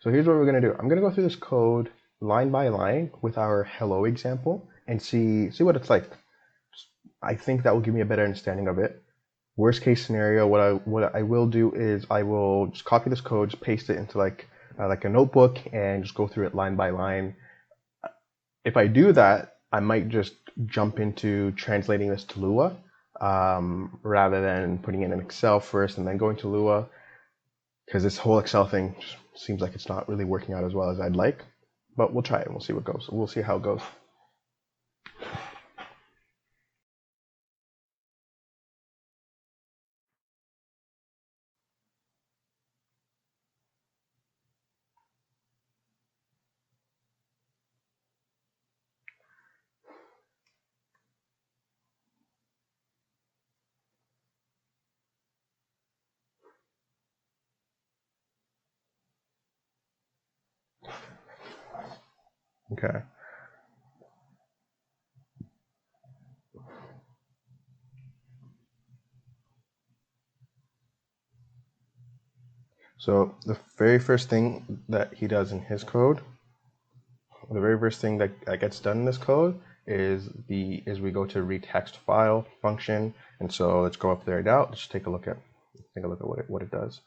So here's what we're going to do. I'm going to go through this code line by line with our hello example and see what it's like. I think that will give me a better understanding of it. Worst case scenario, what I will do is I will just copy this code, just paste it into like a notebook and just go through it line by line. If I do that, I might just jump into translating this to Lua rather than putting it in Excel first and then going to Lua, because this whole Excel thing just seems like it's not really working out as well as I'd like. But we'll try it and we'll see what goes. We'll see how it goes. Okay. So the very first thing that he does in his code, the very first thing that gets done in this code is we go to retext file function. And so let's go up there now. Let's take a look at what it does.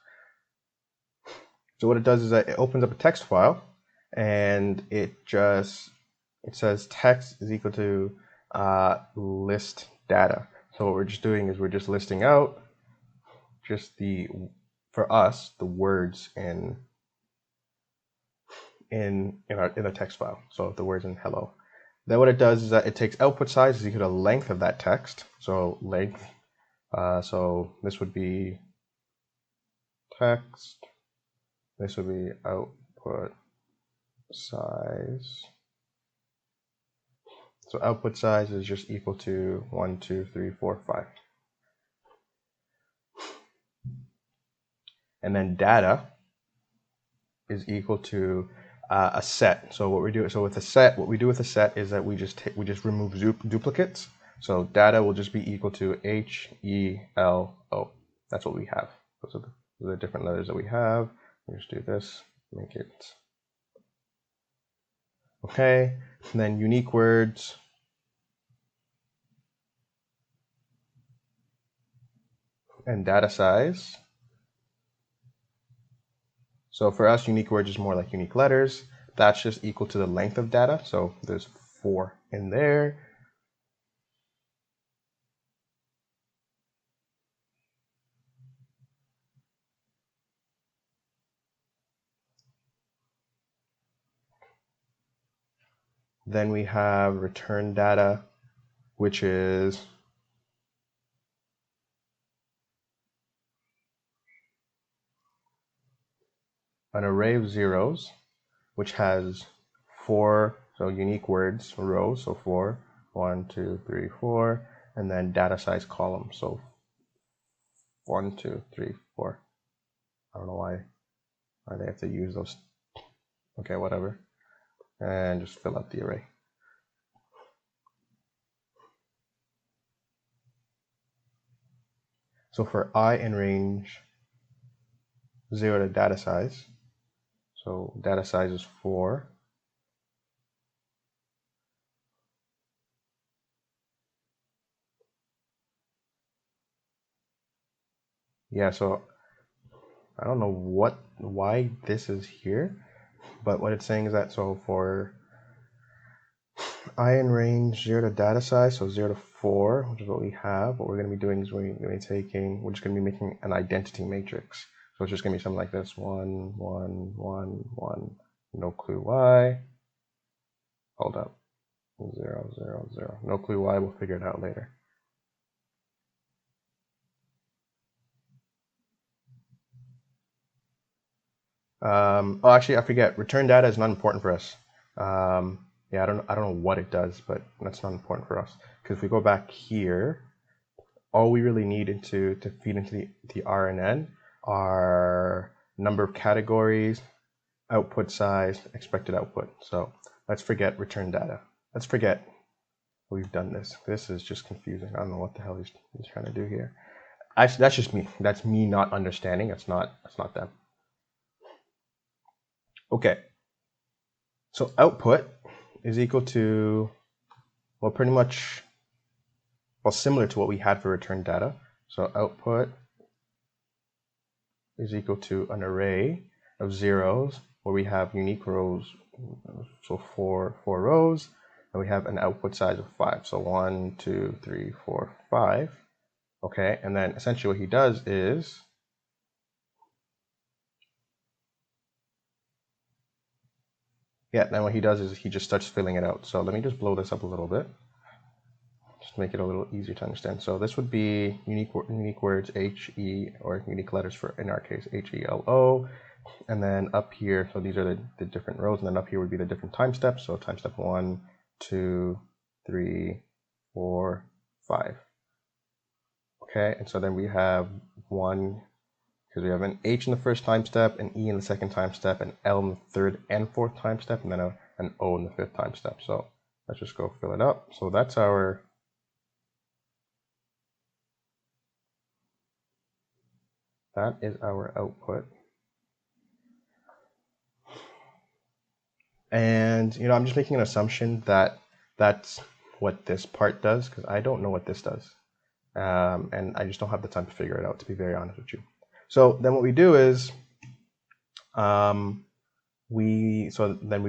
So what it does is that it opens up a text file, and it says text is equal to list data. So what we're just doing is we're just listing out just for us the words in the text file. So the words in hello. Then what it does is that it takes output size is equal to length of that text. So length. So this would be text. This would be output size. So output size is just equal to 1, 2, 3, 4, 5. And then data is equal to a set. So what we do with a set is that we just remove duplicates. So data will just be equal to HELO. That's what we have. Those are the different letters that we have. We just do this, make it okay. And then unique words. And data size. So for us, unique words is more like unique letters. That's just equal to the length of data. So there's 4 in there. Then we have return data, which is an array of zeros, which has 4 unique words rows. So 4, 1, 2, 3, 4, and then data size column. So 1, 2, 3, 4. I don't know why they have to use those. Okay, whatever. And just fill out the array. So for I in range 0 to data size, so data size is 4. Yeah, so I don't know why this is here, but what it's saying is that so for I in range 0 to data size, so 0 to 4, which is what we have, what we're going to be doing is we're just going to be making an identity matrix. So it's just going to be something like this: 1, 1, 1, 1. No clue why. Hold up. 0, 0, 0. No clue why. We'll figure it out later. Oh, actually, I forget. Return data is not important for us. Yeah, I don't know what it does, but that's not important for us. Because if we go back here, all we really need to feed into the RNN are number of categories, output size, expected output. So let's forget return data. Let's forget we've done this. This is just confusing. I don't know what the hell he's trying to do here. Actually, that's just me. That's me not understanding. It's not them. Okay, so output is equal to, well, pretty much, well, similar to what we had for return data. So output is equal to an array of zeros where we have unique rows, so four rows, and we have an output size of 5. So 1, 2, 3, 4, 5. Okay, and then essentially what he does is, then what he does is he just starts filling it out. So let me just blow this up a little bit, just to make it a little easier to understand. So this would be unique words, H-E, or unique letters for, in our case, H-E-L-O. And then up here, so these are the different rows, and then up here would be the different time steps. So time step 1, 2, 3, 4, 5. Okay, and so then we have 1, because we have an H in the first time step, an E in the second time step, an L in the third and fourth time step, and then an O in the fifth time step. So let's just go fill it up. So that's our output. And I'm just making an assumption that that's what this part does, because I don't know what this does. And I just don't have the time to figure it out, to be very honest with you. So then what we do is we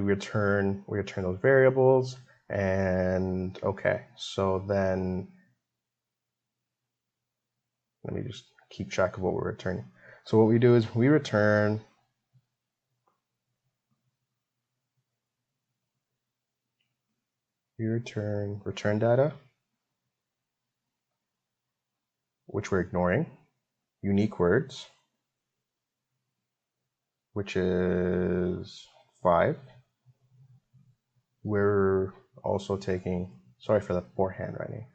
return those variables, and okay, so then let me just keep track of what we're returning. So what we do is we return return data, which we're ignoring, unique words, which is 5. We're also taking, sorry for the poor handwriting.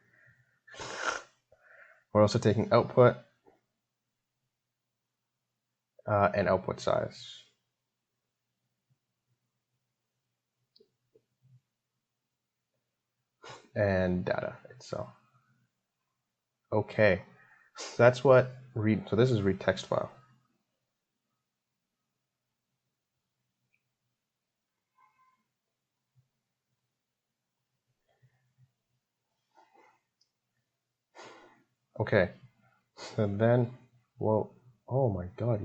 We're also taking output and output size. And data itself. Okay, so that's what read. So this is read text file. Okay, so then, well, oh my God,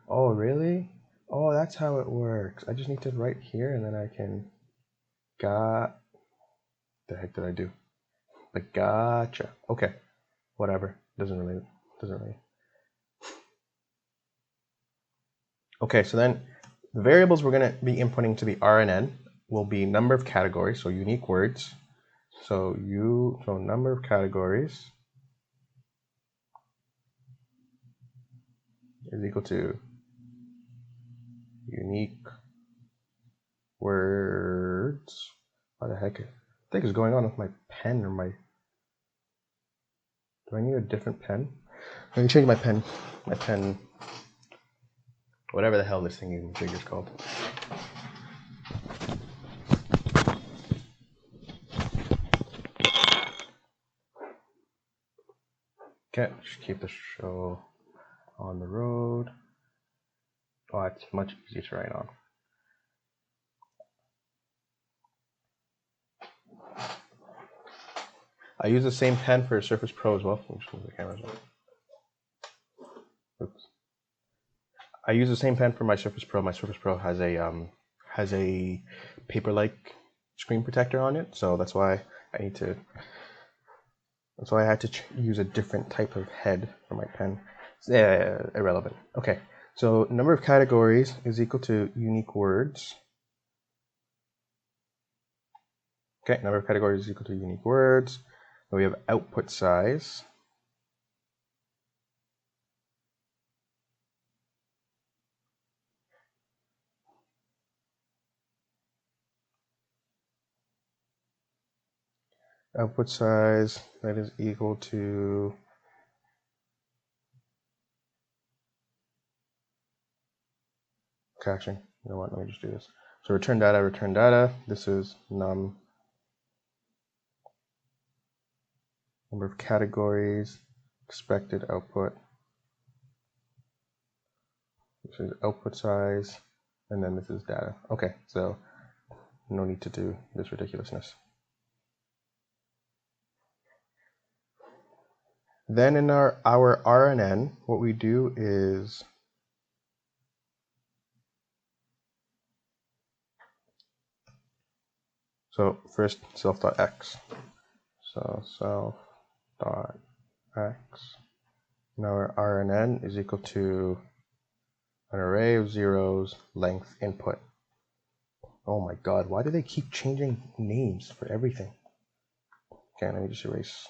oh really? Oh, that's how it works. I just need to write here, and then I can. The heck did I do? But gotcha. Okay, whatever. Doesn't really. Okay, so then the variables we're going to be inputting to the RNN will be number of categories, so unique words. So number of categories is equal to unique words. What the heck? I think is going on with my pen or my. Do I need a different pen? Let me change my pen. Whatever the hell this thing even is called. Okay, just keep the show on the road. Oh, it's much easier to write on. I use the same pen for Surface Pro as well. Oops, the camera's on. Oops. I use the same pen for my Surface Pro. My Surface Pro has a paper-like screen protector on it, so that's why I need to. That's why I had to use a different type of head for my pen. Irrelevant. Okay, so number of categories is equal to unique words. Okay, number of categories is equal to unique words. Then we have output size. Output size, that is equal to caching. You know what? Let me just do this. So return data. This is number of categories, expected output. This is output size. and then this is data. Okay, so no need to do this ridiculousness. Then in our RNN, what we do is so first self.x. So self.x. Now our RNN is equal to an array of zeros, length, input. Oh my god, why do they keep changing names for everything? Okay, let me just erase.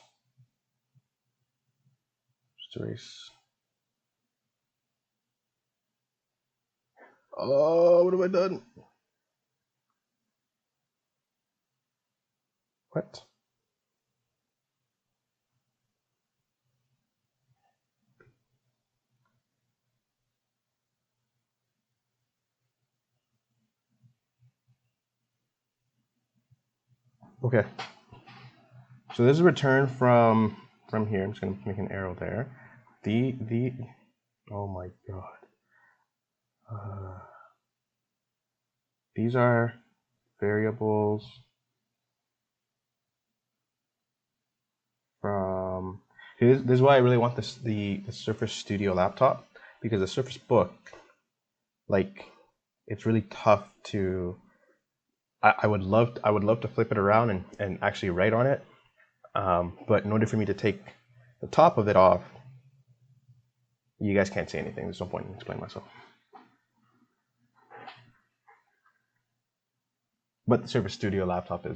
Oh, what have I done? What? Okay. So this is return from here. I'm just gonna make an arrow there. Oh my god. These are variables from. This is why I really want the Surface Studio laptop, because the Surface Book, like, it's really tough to. I would love to flip it around and actually write on it, but in order for me to take the top of it off, you guys can't say anything. There's no point in explaining myself. But the Surface Studio laptop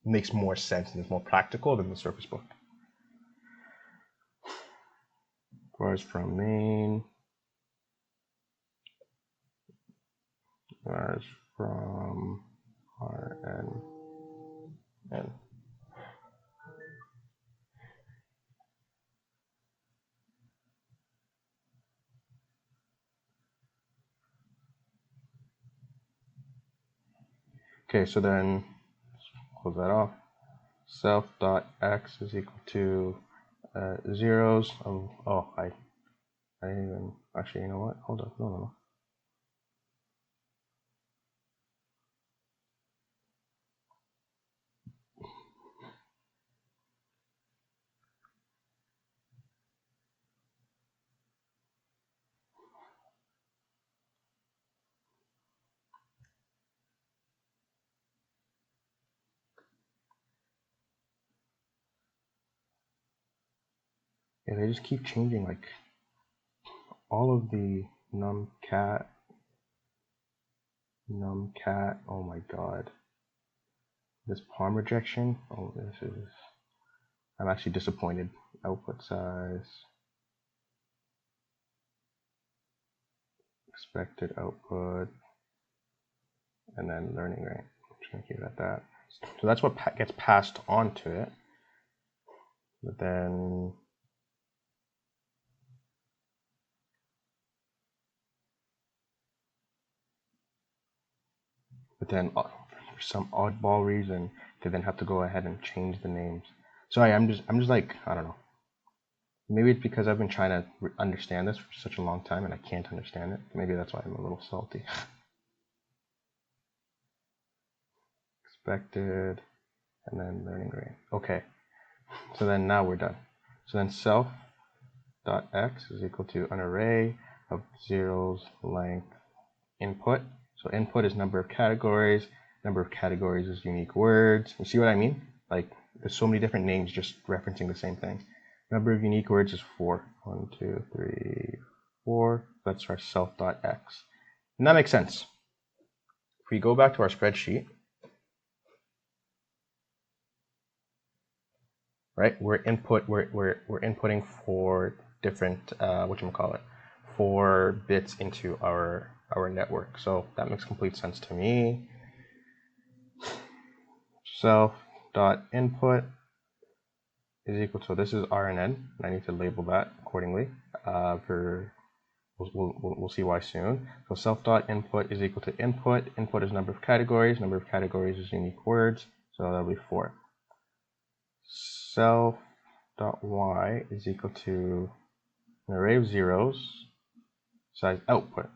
makes more sense and is more practical than the Surface Book. Bars from main. Bars from RNN. Okay, so then close that off. Self.x is equal to zeros of, I didn't even, actually, you know what? Hold up, no. Yeah, they just keep changing, like, all of the numcat, oh my god. This palm rejection, I'm actually disappointed. Output size, expected output, and then learning rate. I'm just gonna keep it at that. So that's what gets passed on to it. But then for some oddball reason, they then have to go ahead and change the names. Sorry, I'm just like, I don't know. Maybe it's because I've been trying to understand this for such a long time and I can't understand it. Maybe that's why I'm a little salty. Expected, and then learning rate. Okay, so then now we're done. So then self.x is equal to an array of zeros, length, input. So input is number of categories. Number of categories is unique words. You see what I mean? Like, there's so many different names just referencing the same thing. Number of unique words is 4. 1, 2, 3, 4. That's our self.x. And that makes sense. If we go back to our spreadsheet, right? We're inputting 4 different whatchamacallit, 4 bits into our network. So that makes complete sense to me. Self.input is equal to, this is RNN, and I need to label that accordingly. We'll see why soon. So self.input is equal to input. Input is number of categories. Number of categories is unique words. So that'll be 4. Self.y is equal to an array of zeros, size output.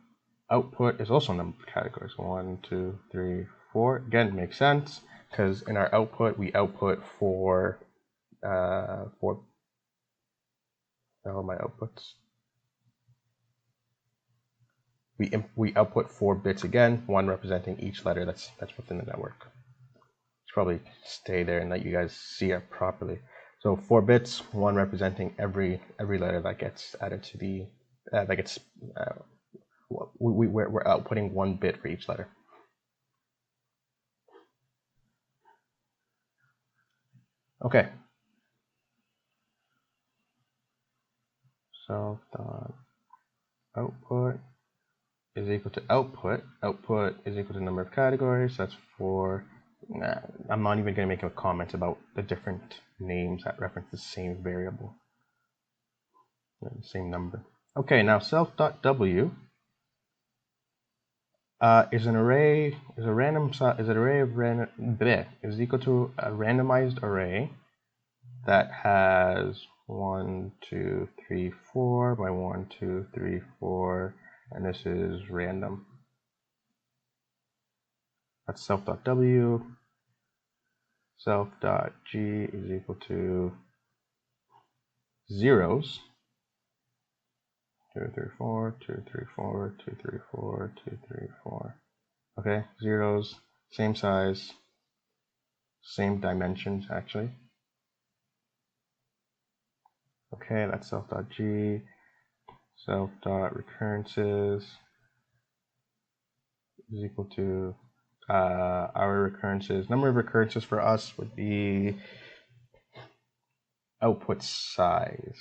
output is also number of categories. 1, 2, 3, 4. Again, makes sense because in our output we output for all my outputs. We output 4 bits again, one representing each letter that's within the network. Let's probably stay there and let you guys see it properly. So 4 bits, one representing every letter that gets added to the we're outputting 1 bit for each letter. Okay. So output is equal to output. Output is equal to number of categories. That's 4. I'm not even going to make a comment about the different names that reference the same variable, the same number. Okay, now self.w is an array is equal to a randomized array that has 1, 2, 3, 4 by 1, 2, 3, 4, and this is random. That's self.w. Self.g is equal to zeros. 2, 3, 4, 2, 3, 4, 2, 3, 4, 2, 3, 4. Okay, zeros, same size, same dimensions actually. Okay, that's self.g. Self.recurrences is equal to our recurrences. Number of recurrences for us would be output size.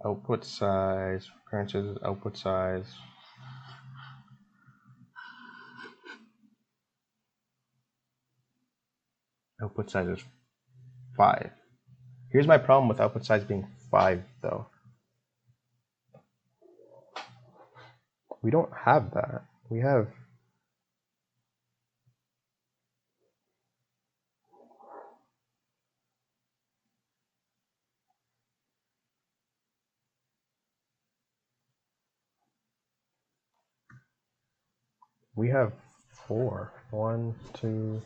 Output size, recurrences, output size. Output size is 5. Here's my problem with output size being 5 though. We don't have that. We have We have 4. 1, 2,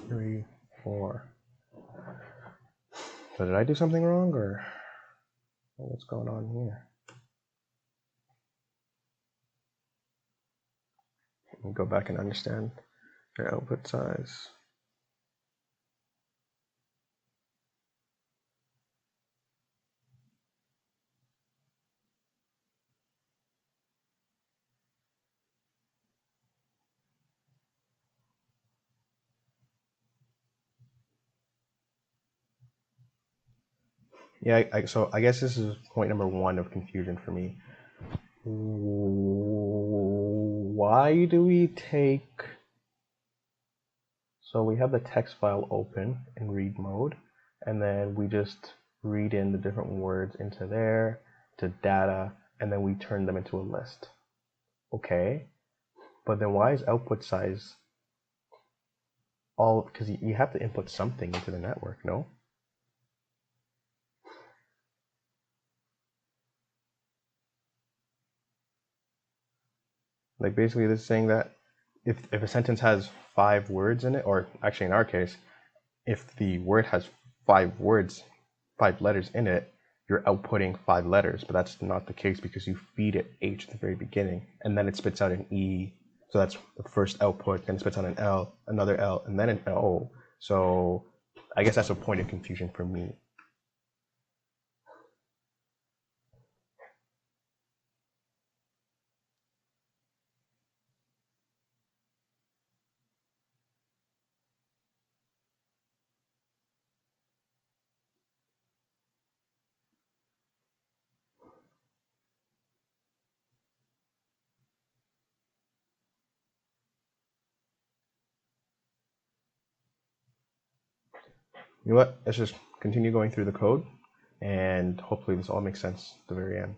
3, 4. So did I do something wrong, or what's going on here? Let me go back and understand your output size. Yeah, so I guess this is point number 1 of confusion for me. Why do we take... So we have the text file open in read mode, and then we just read in the different words into there, to data, and then we turn them into a list. Okay, but then why is output size all... Because you have to input something into the network, no? Like basically this is saying that if a sentence has 5 words in it, or actually in our case, if the word has 5 words, 5 letters in it, you're outputting 5 letters, but that's not the case because you feed it H at the very beginning, and then it spits out an E. So that's the first output, then it spits out an L, another L, and then an O. So I guess that's a point of confusion for me. You know what? Let's just continue going through the code, and hopefully this all makes sense at the very end.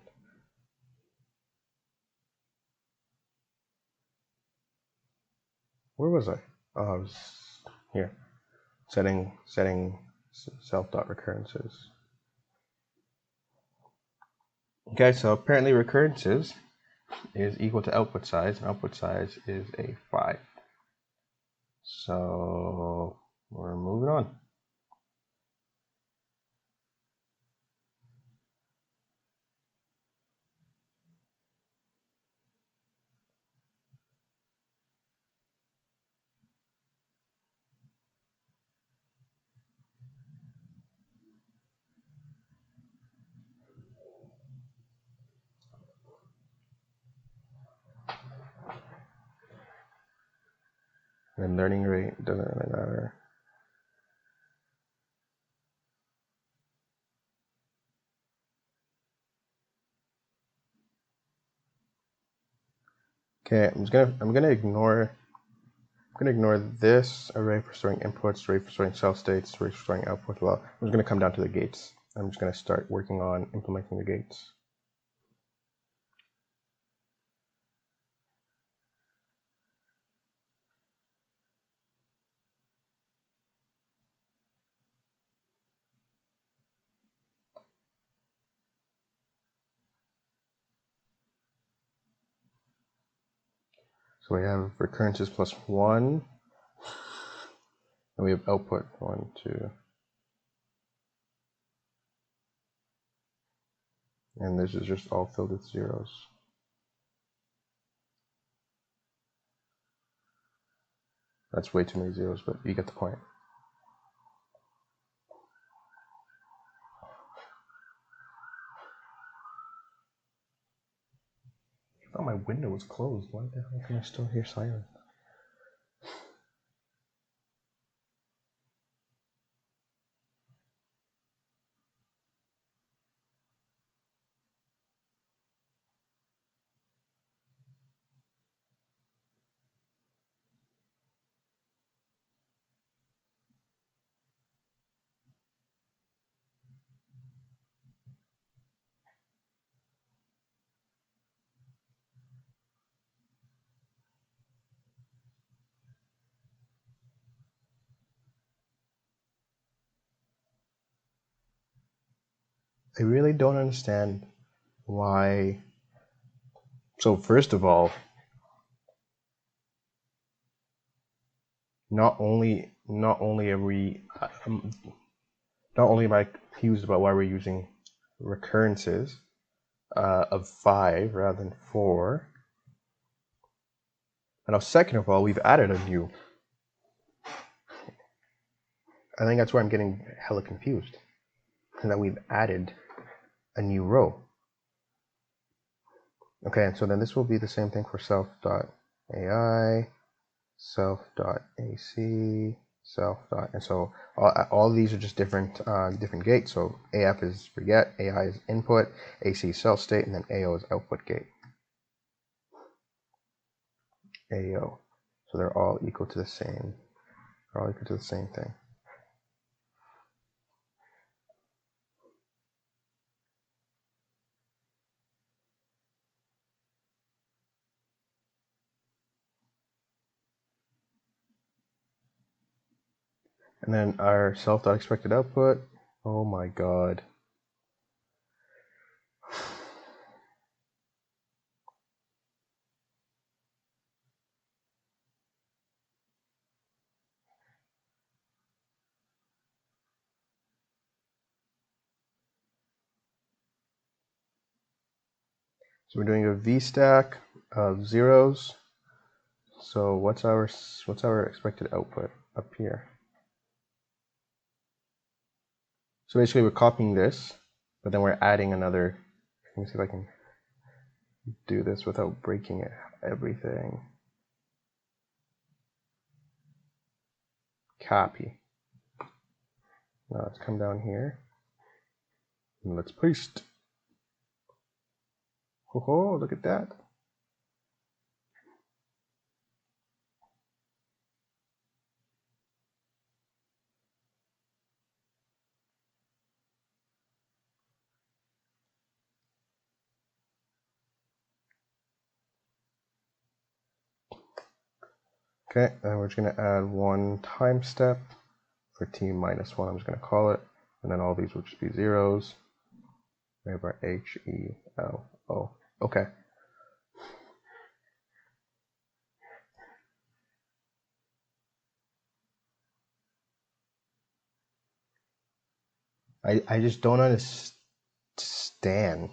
Where was I? Oh, I was here. Setting self.recurrences. Okay, so apparently recurrences is equal to output size, and output size is a 5. So we're moving on. And learning rate doesn't really matter. Okay, I'm gonna ignore this array for storing inputs, array for storing cell states, array for storing output. Well, I'm just gonna come down to the gates. I'm just gonna start working on implementing the gates. So we have recurrences plus 1, and we have output 1, 2. And this is just all filled with zeros. That's way too many zeros, but you get the point. I thought my window was closed. Why the hell can I still hear silence? I really don't understand why. So first of all, not only am I confused about why we're using recurrences of 5 rather than 4. And now second of all, we've added a new. I think that's where I'm getting hella confused. And that we've added a new row. Okay, and so then this will be the same thing for self.ai, self.ac, and so all these are just different gates. So AF is for get, AI is input, AC is cell state, and then AO is output gate. AO. So they're all equal to the same. They're all equal to the same thing. And then our self.expected output. Oh my god. So we're doing a V stack of zeros. So what's our expected output up here? So basically we're copying this, but then we're adding another. Let me see if I can do this without breaking everything. Copy. Now let's come down here and let's paste. Oh, look at that. Okay, and we're just going to add one time step for t minus 1, I'm just going to call it, and then all these will just be zeros. We have our H, E, L, O. Okay. I just don't understand.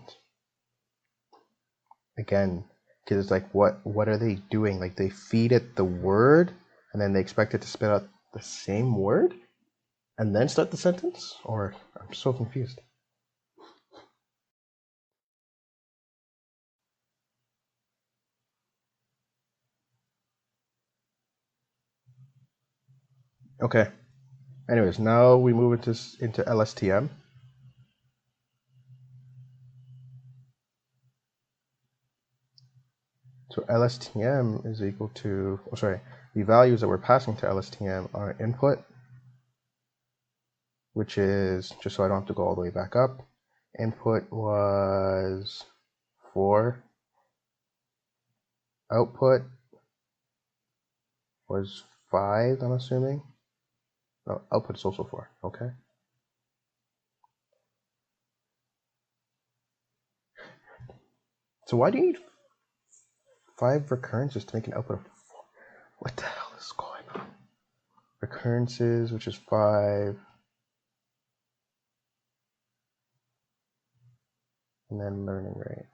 Again, because it's like, what are they doing? Like, they feed it the word, and then they expect it to spit out the same word, and then start the sentence? Or, I'm so confused. Okay. Anyways, now we move into LSTM. So LSTM is equal to, the values that we're passing to LSTM are input, which is, just so I don't have to go all the way back up, input was 4, output was 5, I'm assuming. No, output is also 4, okay. So why do you need 5 recurrences to make an output of 4? What the hell is going on? Recurrences, which is 5. And then learning rate.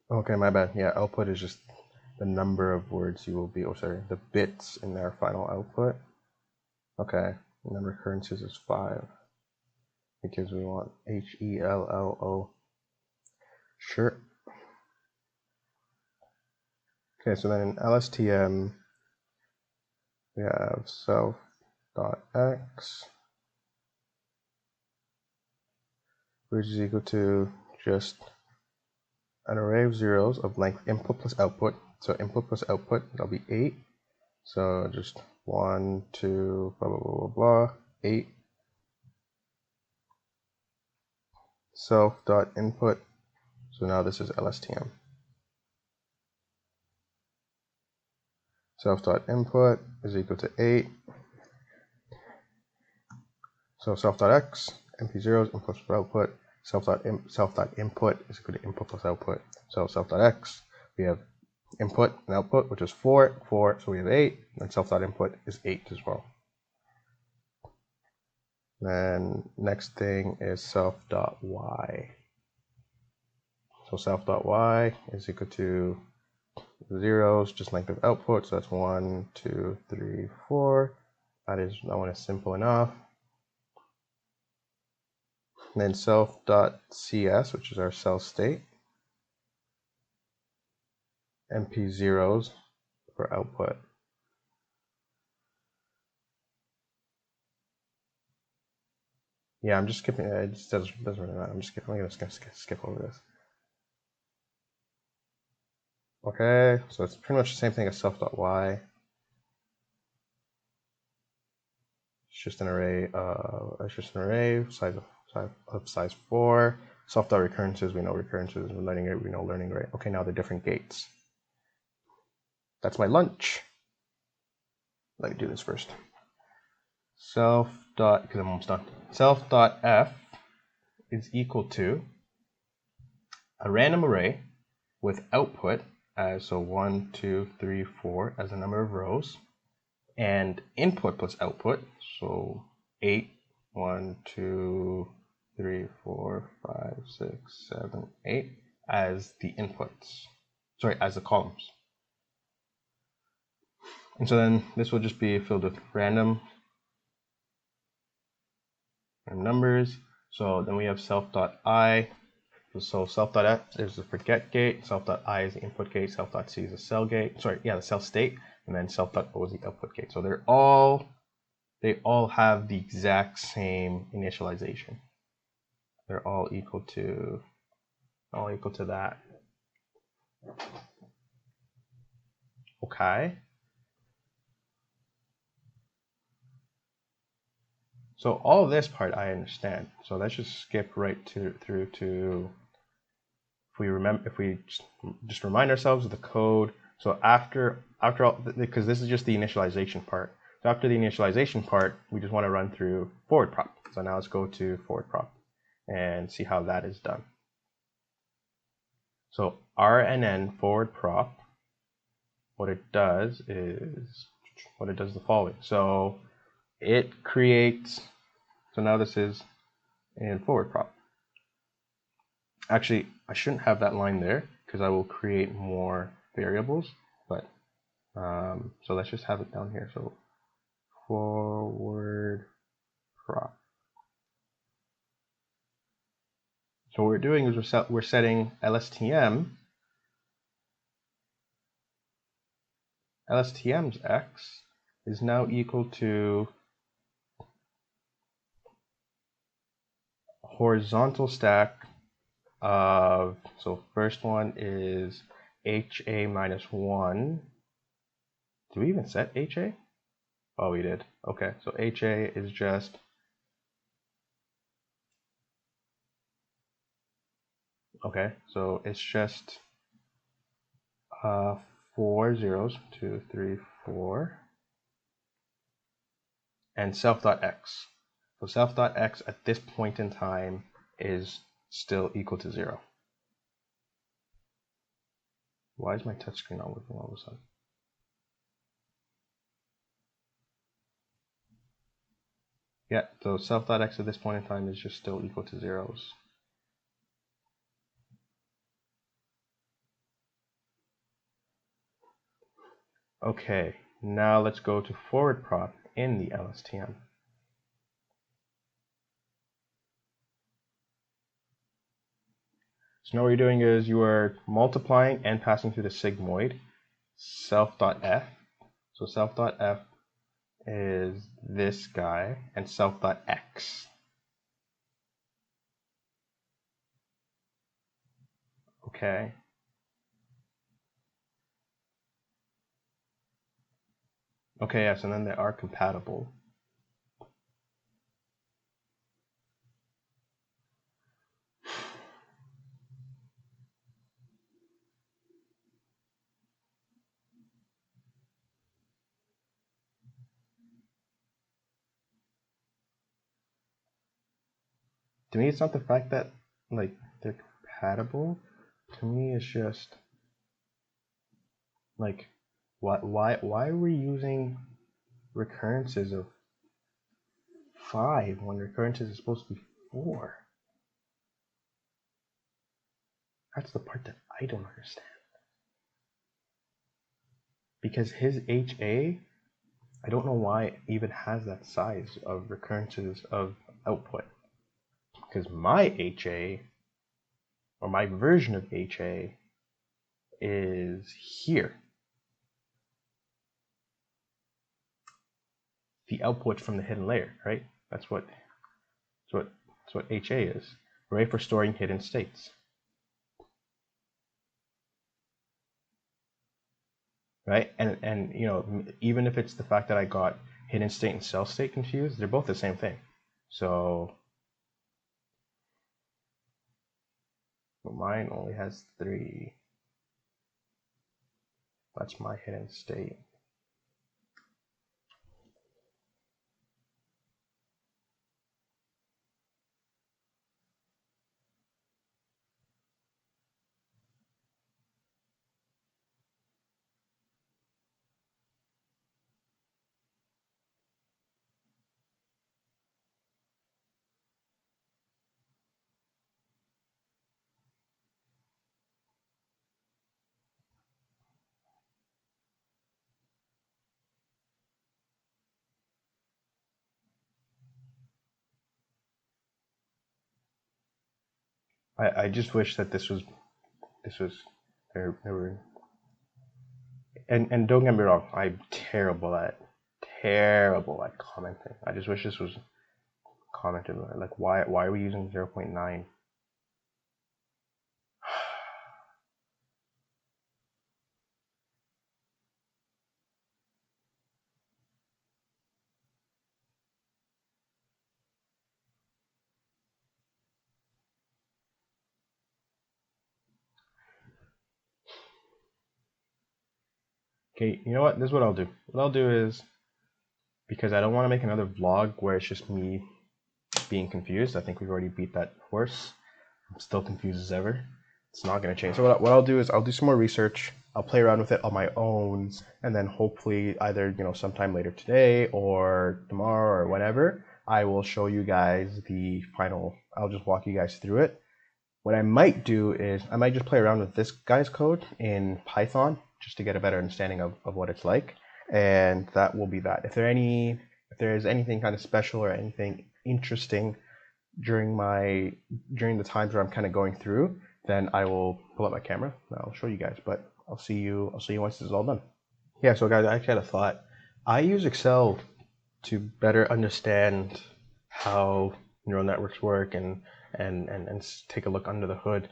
Okay, my bad. Yeah, output is just the number of words you will be, the bits in their final output. Okay, and then recurrences is 5 because we want HELLO. Sure. Okay, so then in LSTM, we have self.x, which is equal to just an array of zeros of length input plus output. So input plus output, that'll be 8. So just 1, 2, blah, blah, blah, blah, blah, 8. Self.input. So now this is LSTM. Self.input is equal to 8. So self.x, MP0 input plus output. Self.input is equal to input plus output. So self.x, we have input and output, which is 4, so we have 8, and self.input is 8 as well. Then next thing is self.y. So self.y is equal to zeros, just length of output, so that's 1, 2, 3, 4. That one is simple enough. And then self.cs, which is our cell state, MP zeros for output. Yeah, I'm just skipping. It just doesn't really matter. I'm gonna skip over this. Okay, so it's pretty much the same thing as self.y. It's just an array. Of size 4. Self.recurrences, we know recurrences. Learning rate, we know learning rate. Okay, now the different gates. That's my lunch. Let me do this first. Because I'm almost done. Self.f is equal to a random array with output as 1, 2, 3, 4 as the number of rows, and input plus output, so 8, 1, 2, 3, 4, 5, 6, 7, 8 as the inputs. As the columns. And so then this will just be filled with random numbers. So then we have self.I. So self.f is the forget gate, self.I is the input gate, self.c is the cell gate, the cell state, and then self.o is the output gate. So they're all they all have the exact same initialization. They're all equal to that. Okay. So all this part I understand. So let's just skip right through to, if we just remind ourselves of the code. So after all, because this is just the initialization part. So after the initialization part, we just want to run through forward prop. So now let's go to forward prop and see how that is done. So RNN forward prop, what it does is the following. So it creates, so now this is in forward prop. Actually, I shouldn't have that line there because I will create more variables, but so let's just have it down here. So forward prop. So what we're doing is we're setting LSTM's x is now equal to horizontal stack of, so first one is HA minus 1. Did we even set HA? Oh, we did. Okay, so HA is just, okay, so it's just 4 zeros, 2, 3, 4, and self.x. So self.x at this point in time is still equal to 0. Why is my touchscreen not working all of a sudden? Yeah, so self.x at this point in time is just still equal to zeros. Okay, now let's go to forward prop in the LSTM. So now what you're doing is you are multiplying and passing through the sigmoid self.f. So self.f is this guy, and self.x. Okay. Okay, yes, and then they are compatible. To me, it's not the fact that like they're compatible. To me, it's just like why are we using recurrences of 5 when recurrences is supposed to be 4? That's the part that I don't understand. Because his HA, I don't know why it even has that size of recurrences of output. Because my HA, or my version of HA, is here. The output from the hidden layer, right? That's what HA is, right? For storing hidden states. Right? And you know, even if it's the fact that I got hidden state and self state confused, they're both the same thing. So mine only has 3. That's my hidden state. I just wish that this was there were, and don't get me wrong, I'm terrible at terrible at commenting. I just wish this was commented. Like, why are we using 0.9? Okay, you know what? This is what I'll do. What I'll do is, because I don't want to make another vlog where it's just me being confused. I think we've already beat that horse. I'm still confused as ever. It's not going to change. So what I'll do is I'll do some more research. I'll play around with it on my own, and then hopefully either sometime later today or tomorrow or whatever, I will show you guys the final. I'll just walk you guys through it. What I might do is I might just play around with this guy's code in Python just to get a better understanding of what it's like, and that will be that. If there is anything kind of special or anything interesting during the times where I'm kind of going through, then I will pull up my camera and I'll show you guys. But I'll see you once this is all done. Yeah, so guys, I actually had a thought. I use Excel to better understand how neural networks work and take a look under the hood.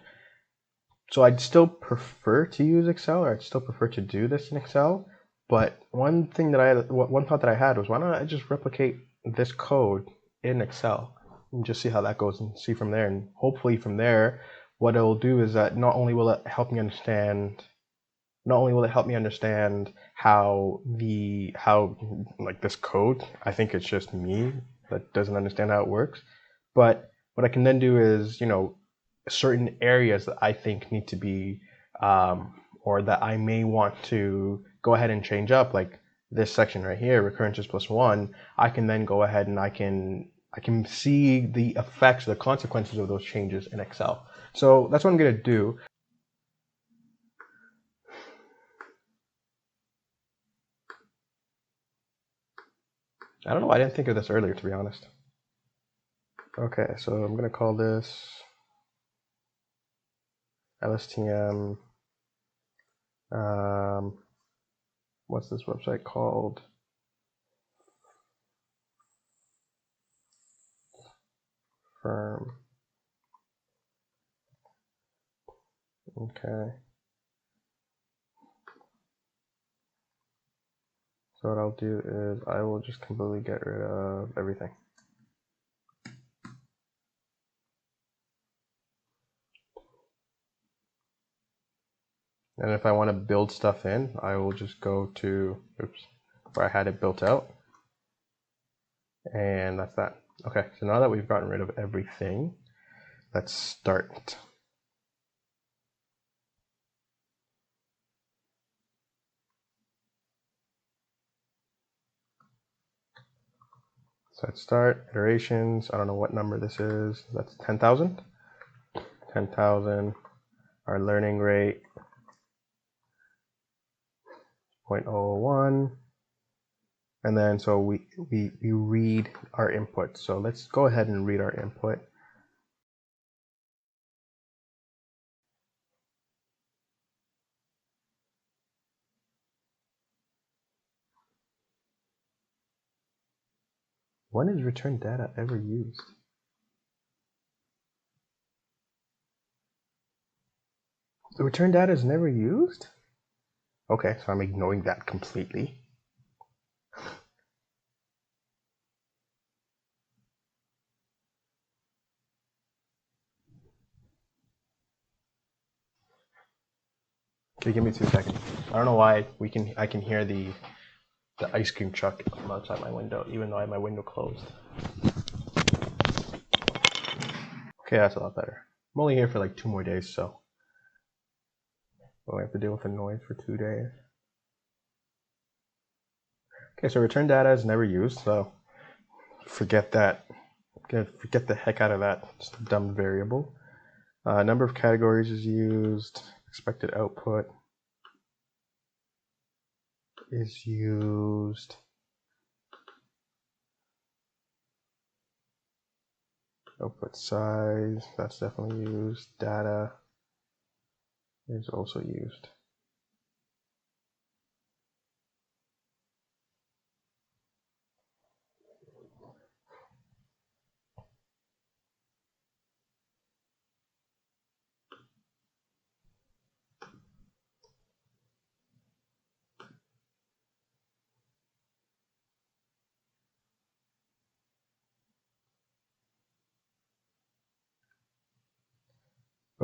So I'd still prefer to use Excel, or I'd still prefer to do this in Excel. But one thought that I had was, why don't I just replicate this code in Excel and just see how that goes and see from there. And hopefully from there, what it'll do is that not only will it help me understand how like this code, I think it's just me that doesn't understand how it works. But what I can then do is, certain areas that I think need to be, or that I may want to go ahead and change up, like this section right here, recurrences +1, I can then go ahead and I can see the effects, the consequences of those changes in Excel. So that's what I'm going to do. I don't know why I didn't think of this earlier, to be honest. Okay, so I'm going to call this Lstm. What's this website called? Firm. Okay. So what I'll do is I will just completely get rid of everything. And if I want to build stuff in, I will just go to, where I had it built out. And that's that. Okay, so now that we've gotten rid of everything, let's start. So let's start iterations. I don't know what number this is. That's 10,000. 10,000. Our learning rate 0.01. And then so we read our input. So let's go ahead and read our input. When is return data ever used? The return data is never used? Okay, so I'm ignoring that completely. Okay, give me 2 seconds. I don't know why I can hear the ice cream truck from outside my window, even though I have my window closed. Okay, that's a lot better. I'm only here for like 2 more days, so we'll have to deal with the noise for 2 days. Okay, so return data is never used, so forget that. Forget the heck out of that. It's a dumb variable. Number of categories is used. Expected output is used. Output size, that's definitely used. Data is also used.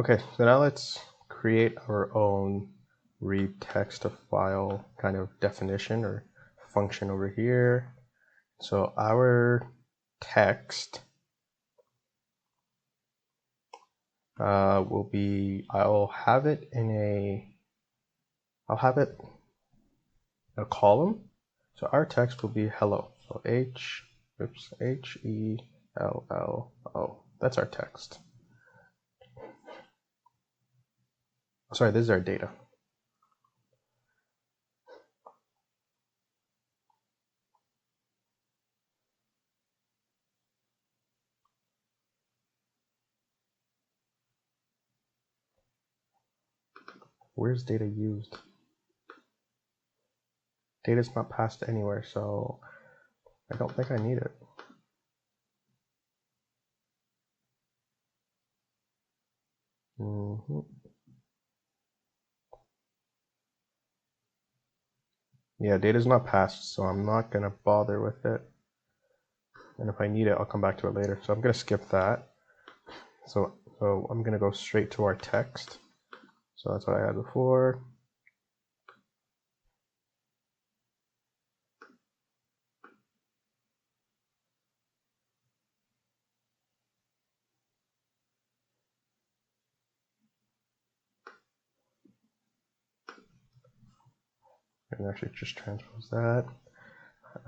Okay, so now let's create our own read text to file kind of definition or function over here. So our text will be, I'll have it in a column. So our text will be hello. So H-E-L-L-O. That's our text. Sorry, this is our data. Where's data used? Data's not passed anywhere, so I don't think I need it. Yeah, data's not passed, so I'm not gonna bother with it. And if I need it, I'll come back to it later. So I'm gonna skip that. So I'm gonna go straight to our text. So that's what I had before. And actually just transpose that.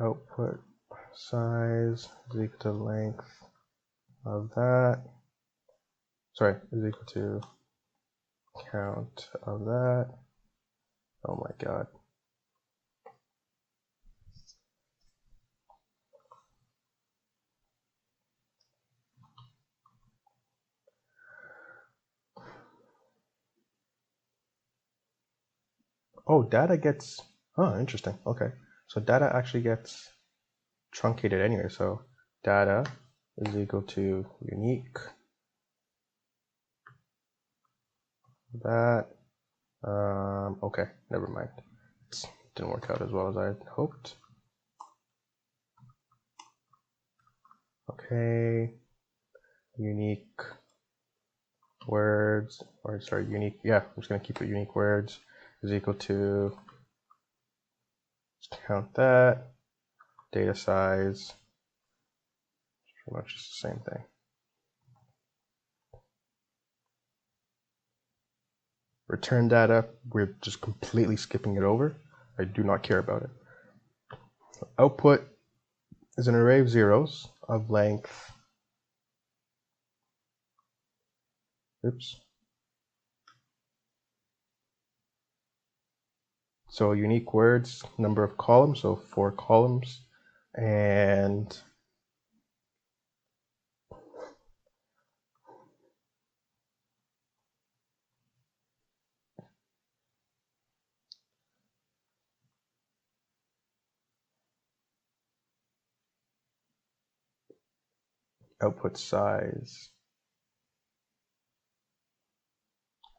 Output size is equal to length of that. Sorry, is equal to count of that. Oh my god. Oh, data gets, oh, interesting. Okay. So data actually gets truncated anyway. So data is equal to unique. That. Okay, never mind. It didn't work out as well as I had hoped. Okay. Unique words, or sorry, unique, yeah, I'm just gonna keep it unique words is equal to, count that, data size, pretty much just the same thing. Return data, we're just completely skipping it over. I do not care about it. Output is an array of zeros of length, oops. So unique words, number of columns, so 4 columns, and output size,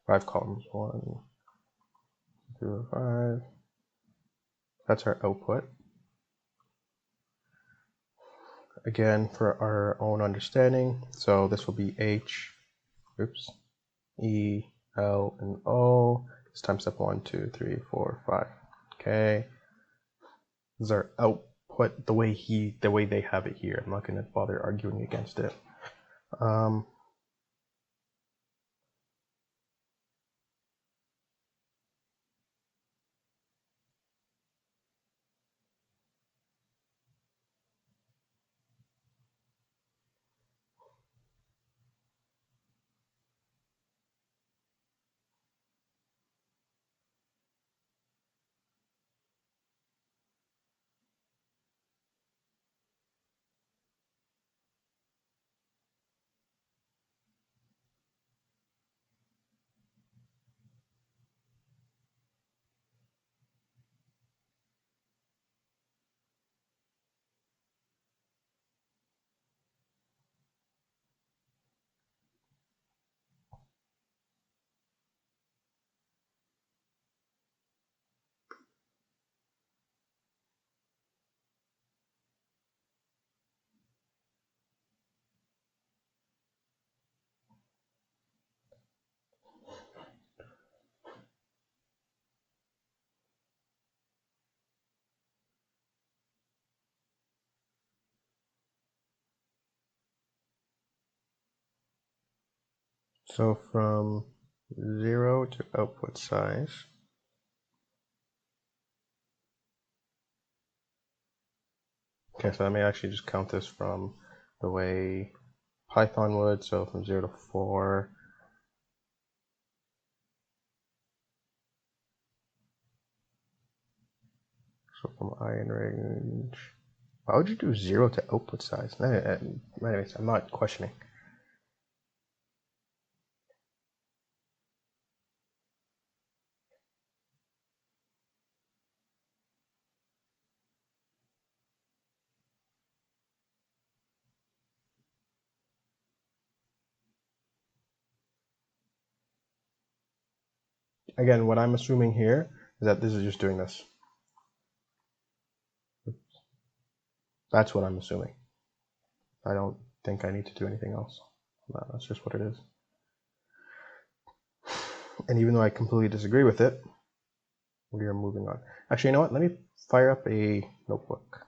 5 columns, 1, 2, 5. That's our output. Again, for our own understanding, so this will be H, oops, E, L, and O. It's time step 1, 2, 3, 4, 5. Okay. This is our output the way they have it here. I'm not going to bother arguing against it. So from 0 to output size. Okay, so I may actually just count this from the way Python would. So from 0 to 4. So from I in range. Why would you do 0 to output size? Anyways, I'm not questioning. Again, what I'm assuming here is that this is just doing this. That's what I'm assuming. I don't think I need to do anything else. That's just what it is. And even though I completely disagree with it, we are moving on. Actually, you know what? Let me fire up a notebook.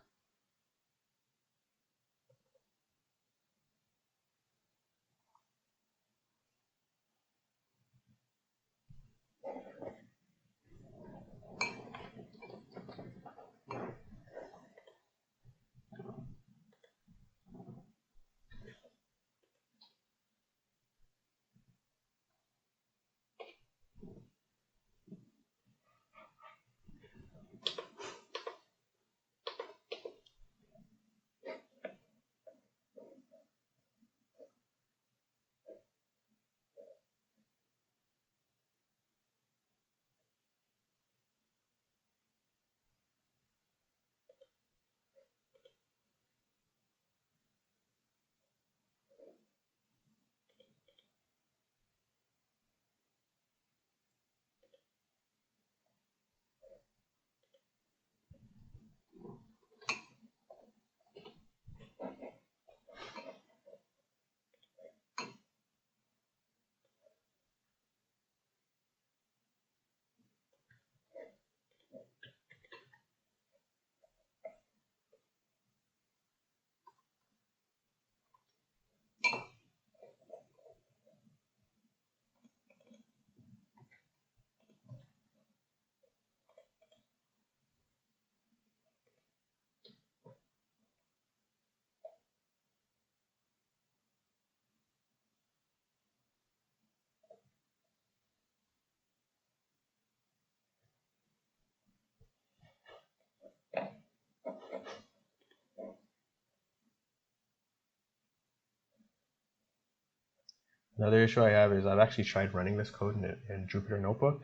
Another issue I have is I've actually tried running this code in Jupyter Notebook.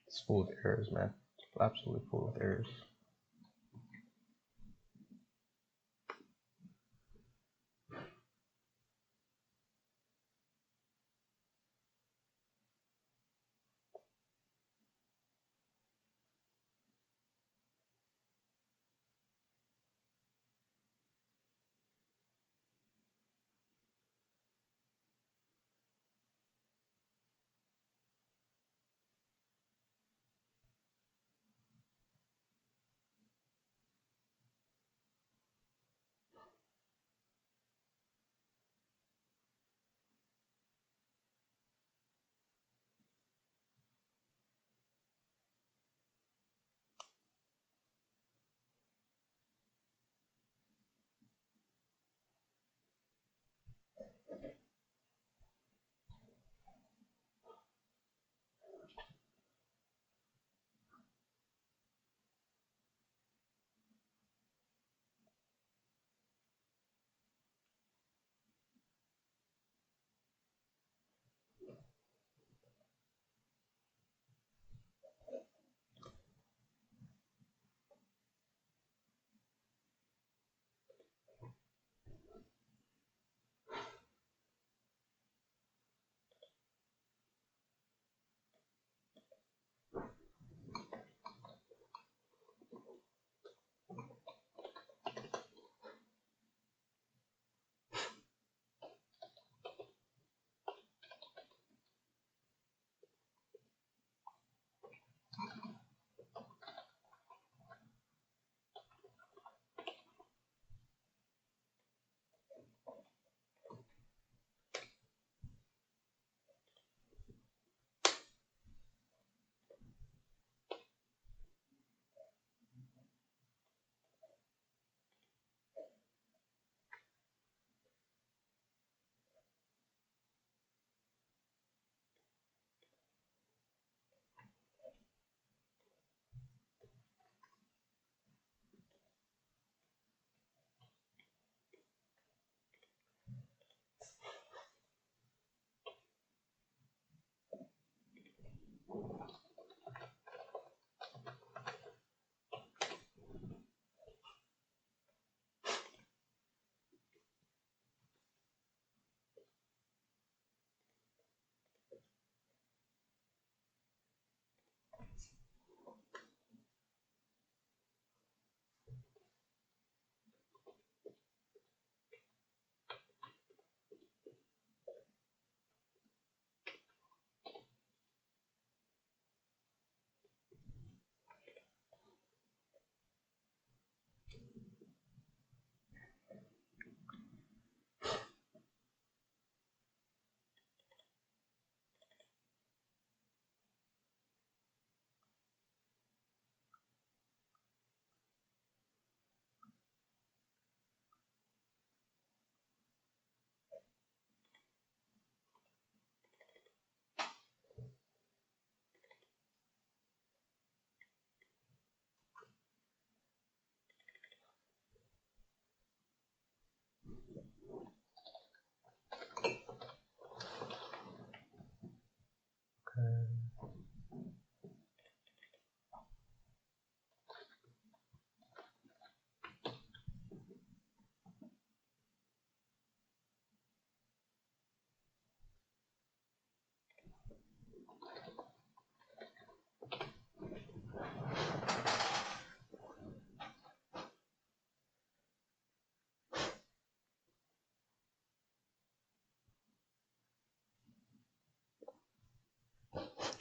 It's full of errors, man. It's absolutely full of errors.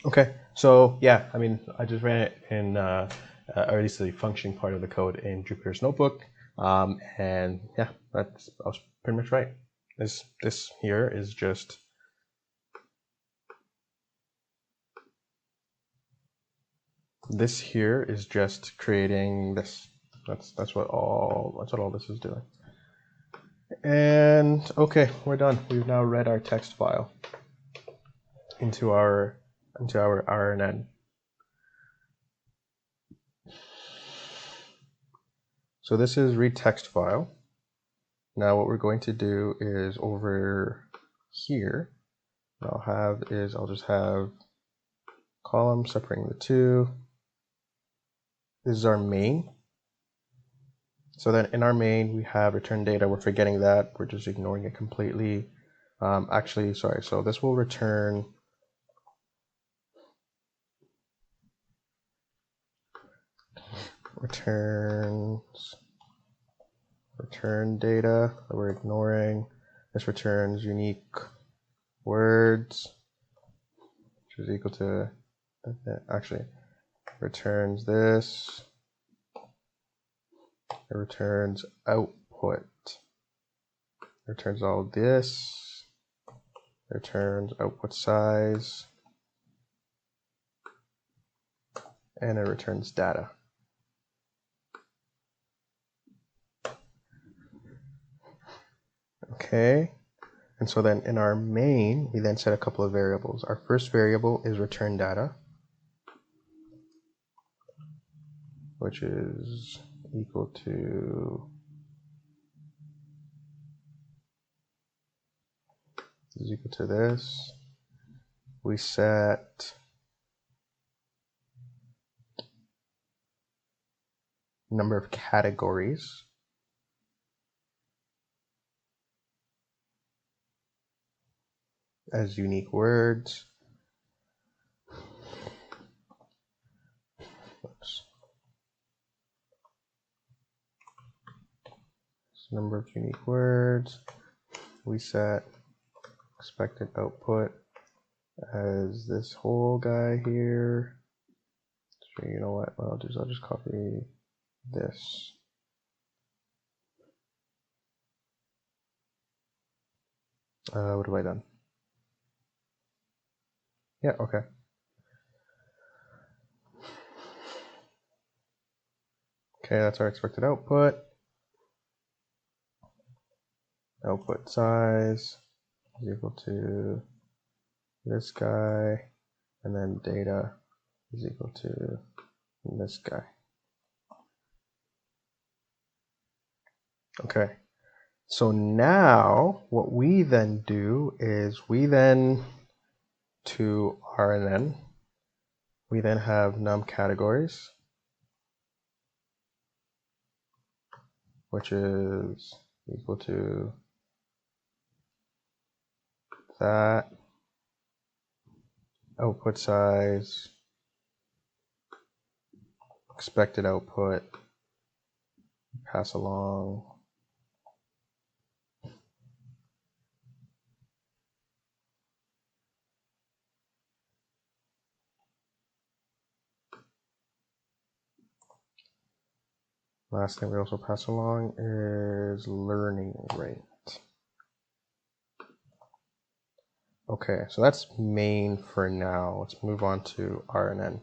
Okay, so yeah, I mean, I just ran it in, or at least the functioning part of the code in Jupyter's Notebook, and yeah, I was pretty much right. This here is just creating this. That's what all this is doing. And okay, we're done. We've now read our text file into our RNN. So this is read text file. Now what we're going to do is over here, what I'll just have column separating the two. This is our main. So then in our main, we have return data. We're forgetting that. We're just ignoring it completely. Actually, sorry. So this will return return data that we're ignoring. This returns unique words, which is equal to, actually, returns this. It returns output. It returns all this. It returns output size. And it returns data. Okay. And so then in our main, we then set a couple of variables. Our first variable is return data, which is equal to this. We set number of categories as unique words. Oops. Number of unique words. We set expected output as this whole guy here. So you know what? What I'll do is I'll just copy this. What have I done? Yeah, okay. Okay, that's our expected output. Output size is equal to this guy, and then data is equal to this guy. Okay, so now what we then do is we then, to RNN, we then have num categories, which is equal to that output size, expected output, pass along. Last thing we also pass along is learning rate. Okay, so that's main for now. Let's move on to RNN.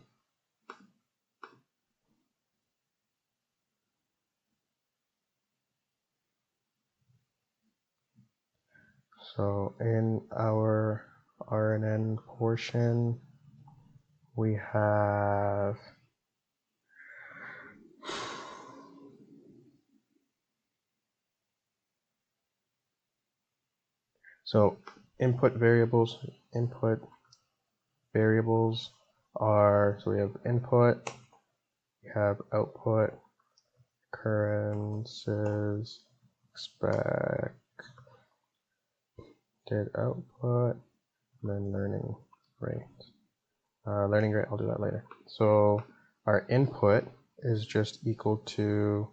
So in our RNN portion, we have input variables are, so we have input, we have output, occurrences, expected output, and then learning rate. Learning rate, I'll do that later. So our input is just equal to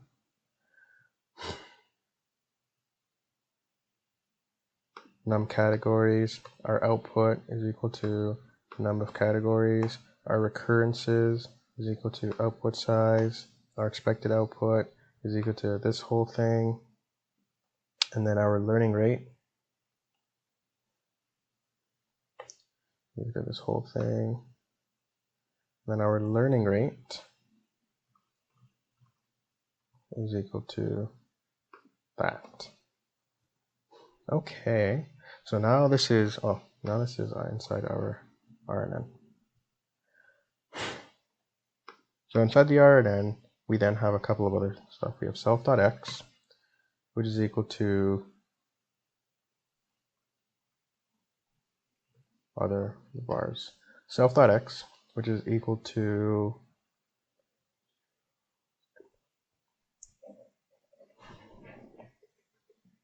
num categories. Our output is equal to num of categories. Our recurrences is equal to output size. Our expected output is equal to this whole thing. And then our learning rate, equal to this whole thing. Then our learning rate is equal to that. Okay, so now this is inside our RNN. So inside the RNN, we then have a couple of other stuff. We have self.x, which is equal to other bars. Self.x, which is equal to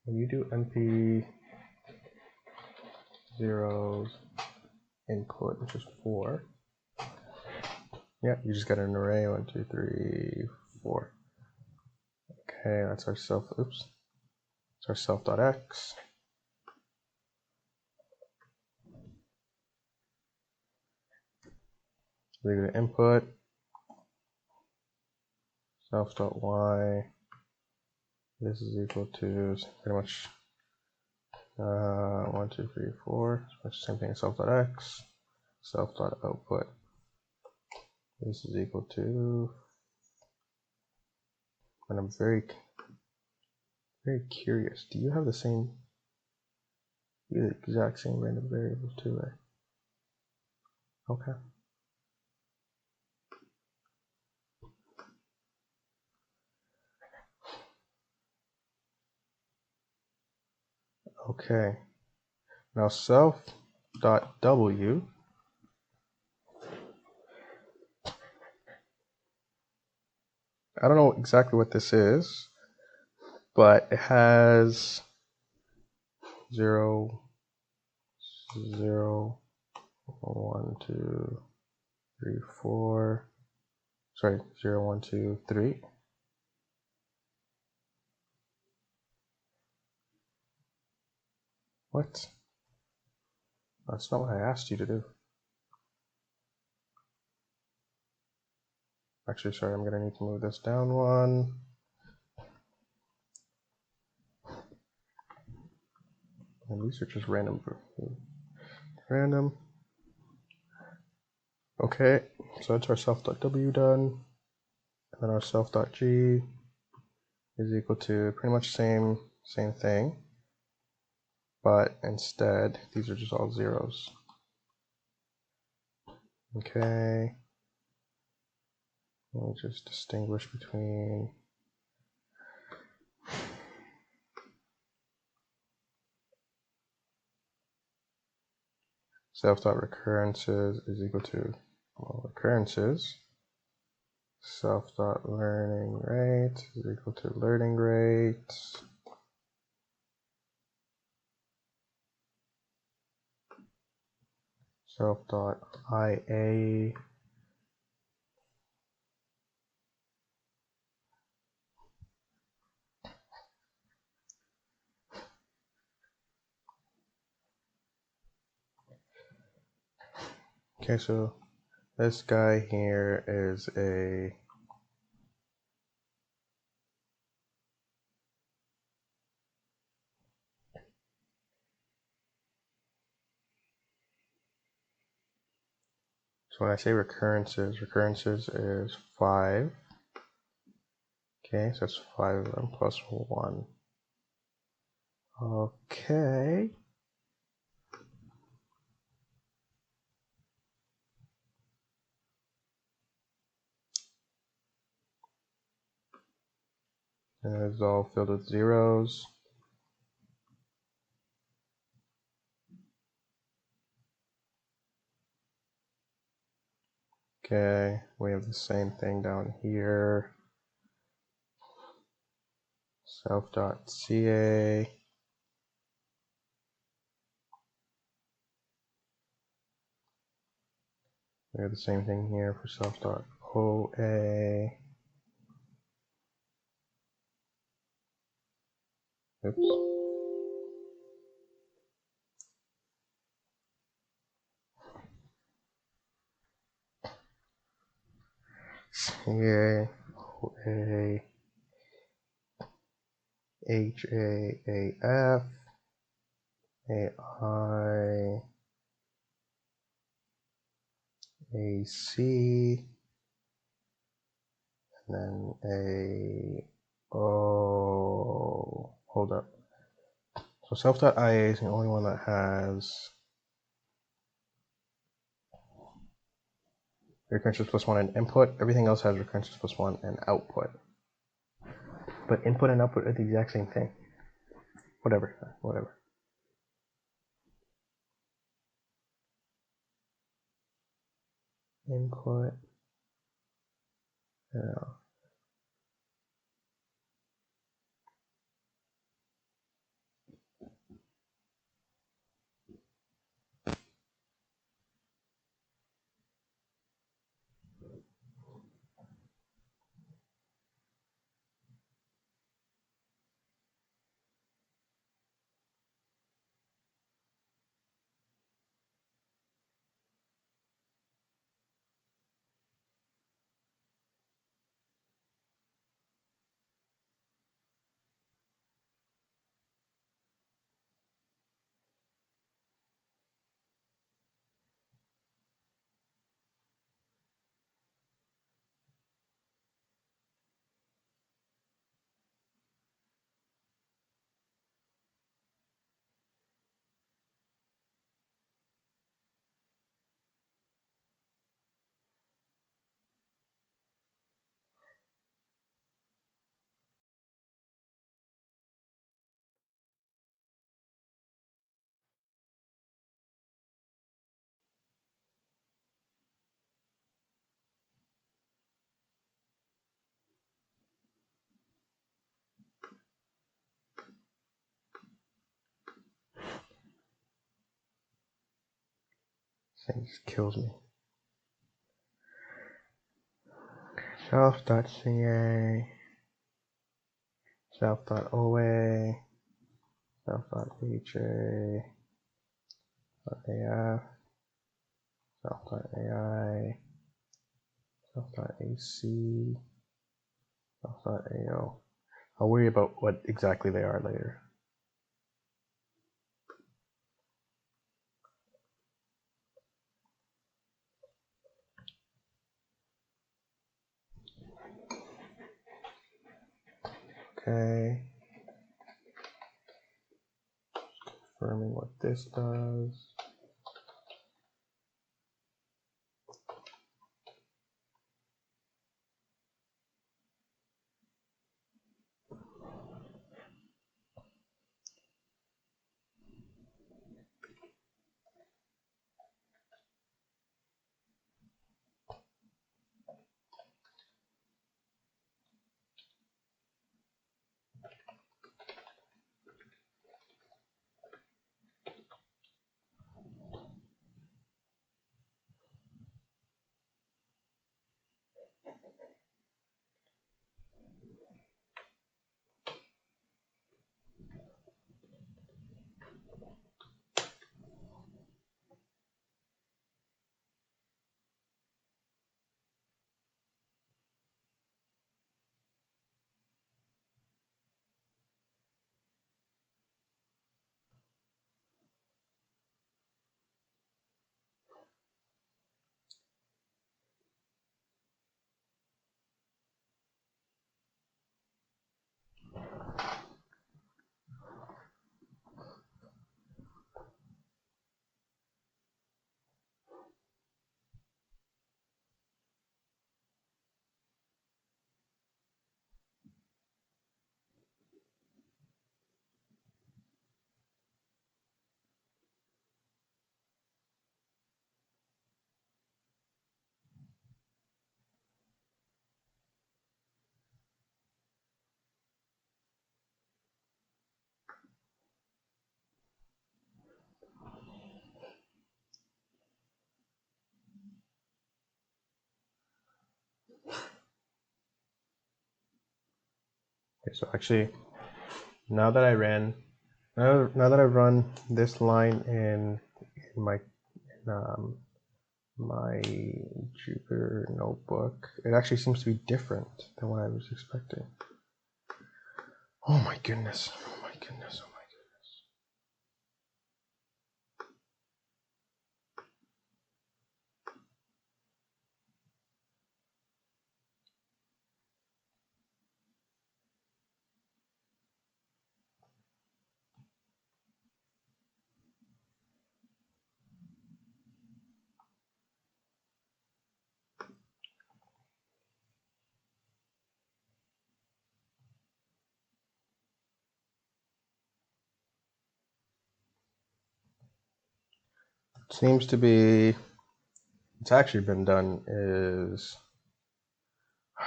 when you do MP zeros input, which is 4. Yeah, you just get an array 1, 2, 3, 4. Okay, that's our self. Oops, it's our self.x. We go to input self.y. This is equal to pretty much 1, 2, 3, 4. It's the same thing as self.x. Self.output. This is equal to, and I'm very curious. Do you have the exact same random variables too, right? Okay. Okay. Now self.w, I don't know exactly what this is, but it has 0, 0, 1, 2, 3, 4. Sorry, 0, 1, 2, 3. What? That's not what I asked you to do. Actually, sorry, I'm going to need to move this down one. And these are just random. Random. Okay, so that's our self.w done. And then our self.g is equal to pretty much same thing. But instead, these are just all zeros. Okay. We'll just distinguish between self.recurrences is equal to recurrences. Self.learning rate is equal to learning rate. Self.ia Okay, so this guy here is a so when I say recurrences is 5. Okay, so that's 5 of them plus 1. Okay. And it's all filled with zeros. Okay, we have the same thing down here. Self.ca. We have the same thing here for self.oa. Oops. CA, OA, HAAF, AI, AC, and then a O. Hold up. So self.ia is the only one that has recurrences plus one and input. Everything else has recurrences plus one and output. But input and output are the exact same thing. Whatever. Input. Yeah. This thing just kills me. Self.ca, self.oa, self.ha, .af, self.ai, self.ac, self.ao. I'll worry about what exactly they are later. Okay. Confirming what this does. Okay, so actually, now that I've run this line in my my Jupyter notebook. It actually seems to be different than what I was expecting. Oh my goodness. Oh my goodness. Oh my goodness. Seems to be, it's actually been done is, if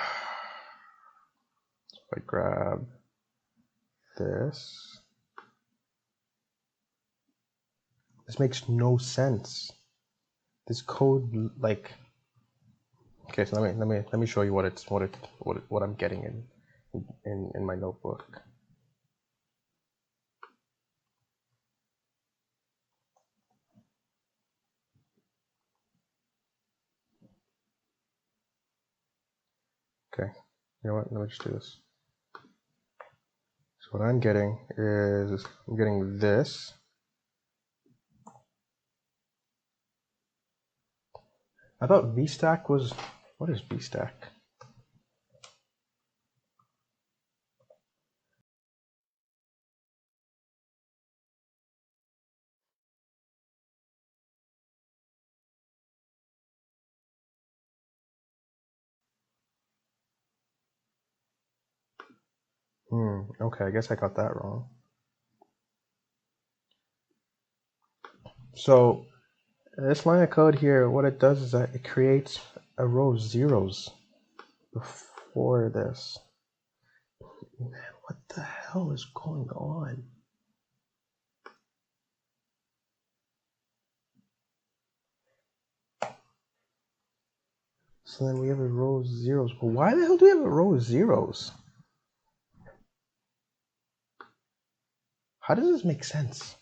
I grab this makes no sense. This code, like, okay, so let me show you what I'm getting in my notebook. Okay, you know what? Let me just do this. So what I'm getting is I'm getting this. I thought VStack was, what is VStack? Okay, I guess I got that wrong. So this line of code here, what it does is that it creates a row of zeros before this. Man, what the hell is going on? So then we have a row of zeros. But why the hell do we have a row of zeros? How does this make sense?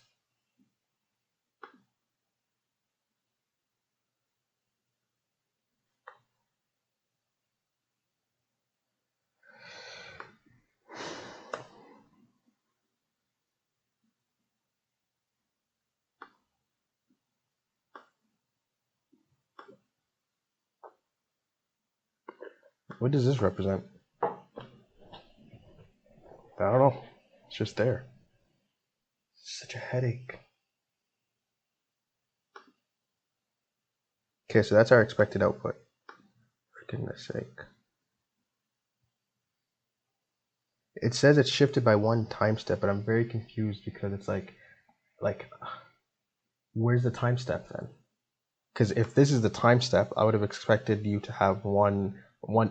What does this represent? I don't know. It's just there. Such a headache. Okay, so that's our expected output. For goodness sake. It says it's shifted by one time step, but I'm very confused because it's like, where's the time step then? Because if this is the time step, I would have expected you to have one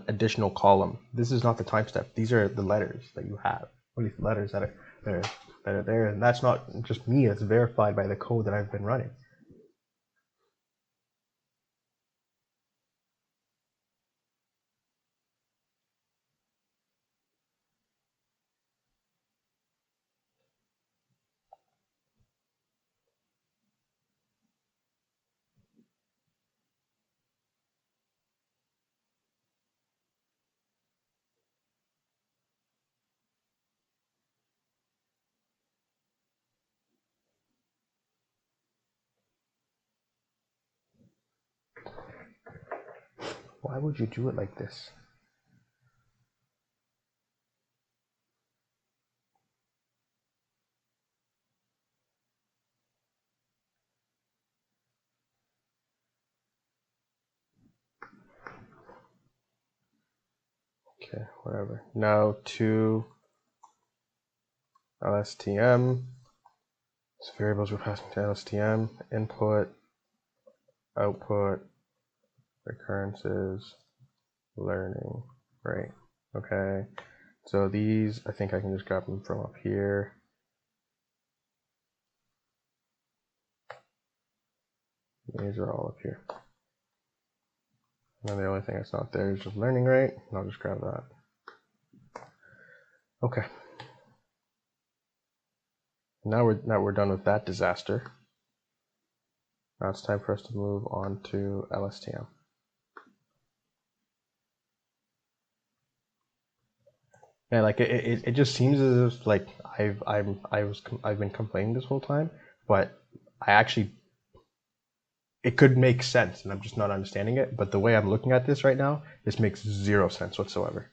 additional column. This is not the time step. These are the letters that you have. Or these letters that are there, and that's not just me. It's verified by the code that I've been running. Why would you do it like this? Okay, whatever. Now to Lstm. So variables we're passing to Lstm. Input, output, recurrences, learning, right? Okay. So these, I think I can just grab them from up here. These are all up here. And then the only thing that's not there is just learning rate, and I'll just grab that. Okay. Now we're done with that disaster. Now it's time for us to move on to Lstm. Yeah, like it just seems as if like I've been complaining this whole time, but I actually it could make sense, and I'm just not understanding it. But the way I'm looking at this right now, this makes zero sense whatsoever.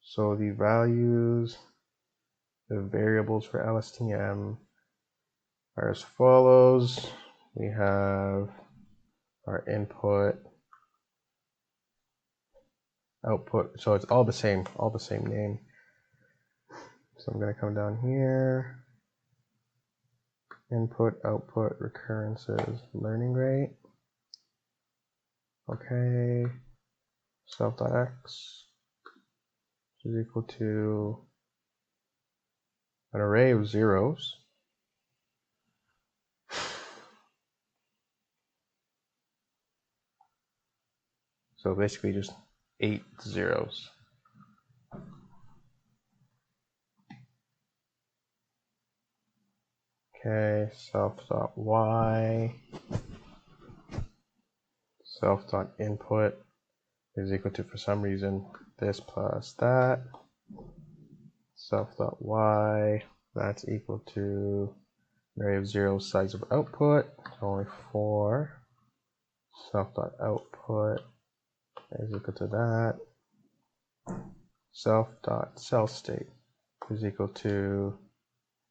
So the values, the variables for LSTM are as follows. We have our input, output. So it's all the same name. So I'm going to come down here. Input, output, recurrences, learning rate. Okay. Self.x is equal to an array of zeros. So basically just 8 zeros. Okay, self.y, self.input is equal to, for some reason, this plus that. Self.y, that's equal to an array of zeros size of output, so only 4. Self.output is equal to that. Self.cellState is equal to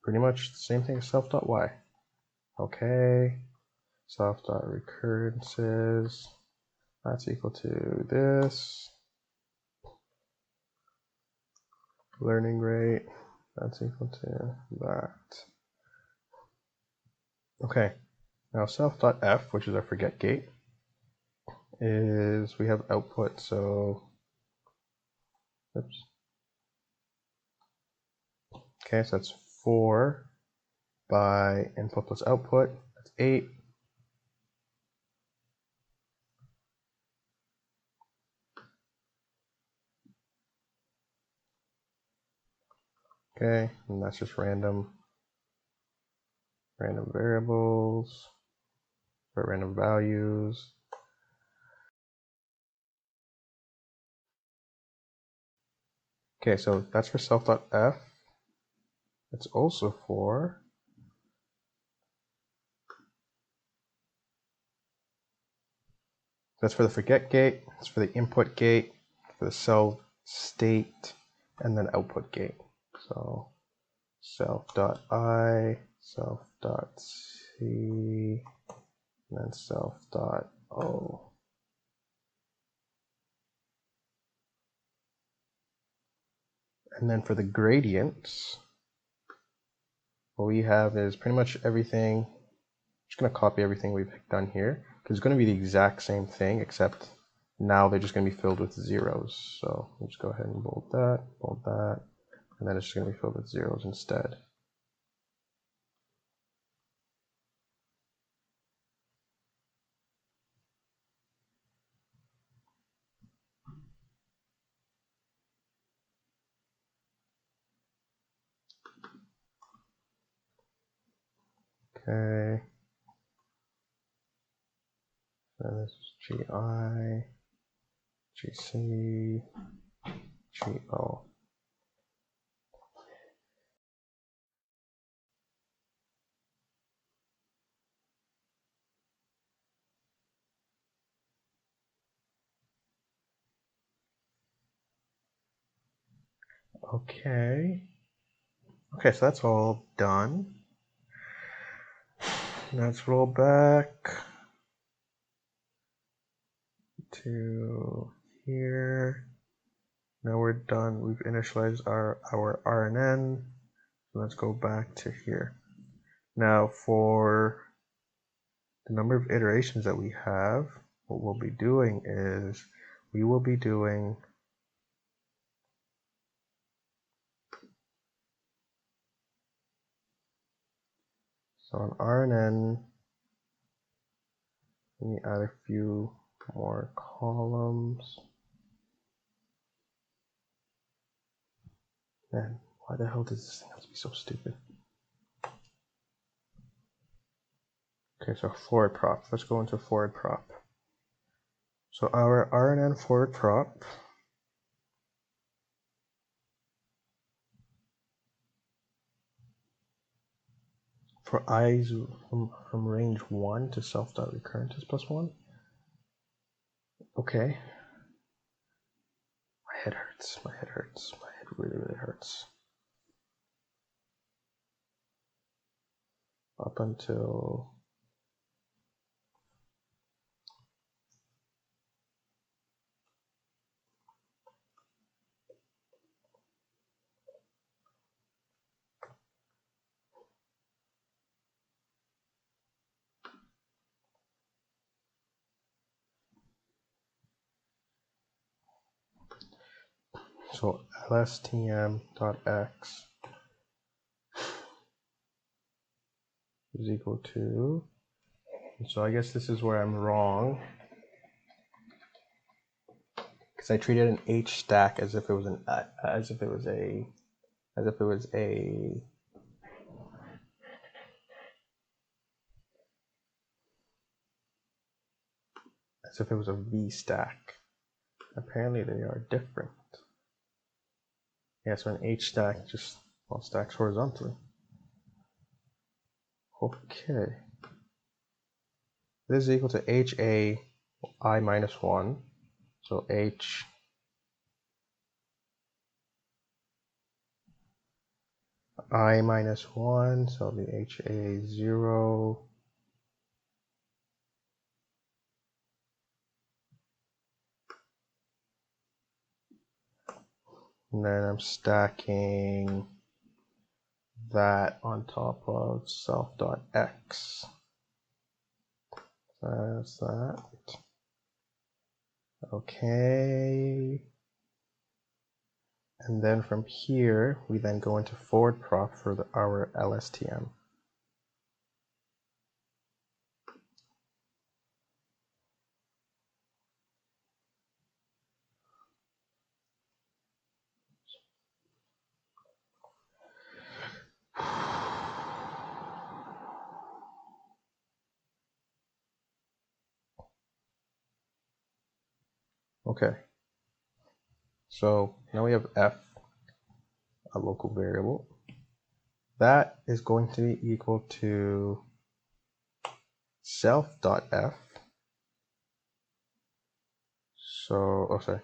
pretty much the same thing as self.y. Okay. Self.recurrences, that's equal to this. Learning rate, that's equal to that. Okay. Now self.f, which is our forget gate, is we have output, so oops. Okay, so that's 4 by input plus output, that's 8. Okay, and that's just random variables for random values. Okay, so that's for self.f. It's also for that's for the forget gate, it's for the input gate, for the cell state, and then output gate. So self.I, self.c, and then self.o. And then for the gradients, what we have is pretty much everything. I'm just going to copy everything we've done here, because it's going to be the exact same thing, except now they're just going to be filled with zeros. So we'll just go ahead and bold that, and then it's just going to be filled with zeros instead. Okay. So this is GI, GC, GO. Okay. Okay, so that's all done. Let's roll back to here. Now we're done. We've initialized our RNN. So let's go back to here. Now for the number of iterations that we have, what we'll be doing is we will be doing so on RNN, let me add a few more columns. Man, why the hell does this thing have to be so stupid? Okay, so forward prop. Let's go into forward prop. So our RNN forward prop for i's from range 1 to self.recurrent is +1. Okay. My head hurts. My head hurts. My head really, really hurts. Up until so Lstm.x is equal to, so I guess this is where I'm wrong, because I treated an H stack as if it was an as if it was a V stack. Apparently they are different. Yeah, so an H stack just stacks horizontally. Okay. This is equal to HA I minus 1. So H I minus 1, so the HA 0. And then I'm stacking that on top of self.x. That's that. Okay. And then from here, we then go into forward prop for our LSTM. Okay. So now we have f, a local variable. That is going to be equal to self.f. So,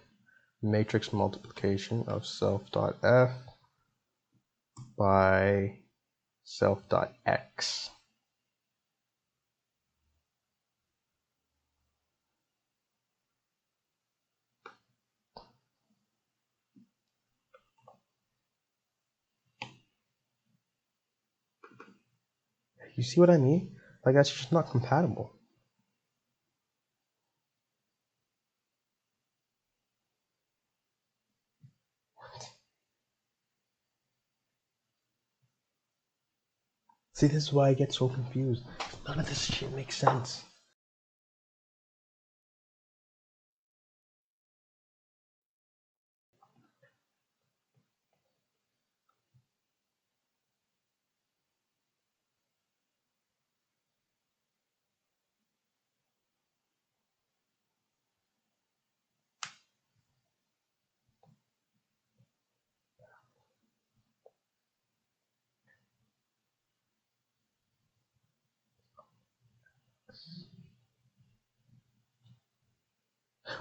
matrix multiplication of self.f by self.x. You see what I mean? Like, that's just not compatible. See, this is why I get so confused. None of this shit makes sense.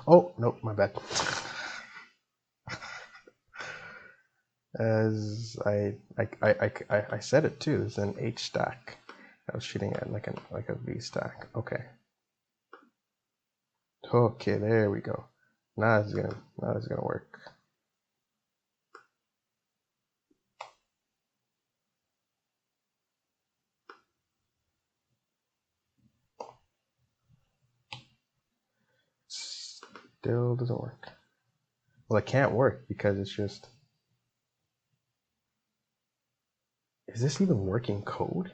Oh, no, my bad. As I said it too, it's an H stack. I was shooting at like a V stack. Okay. Okay, there we go. Now it's gonna work. Still doesn't work. Well, it can't work because it's just. Is this even working code?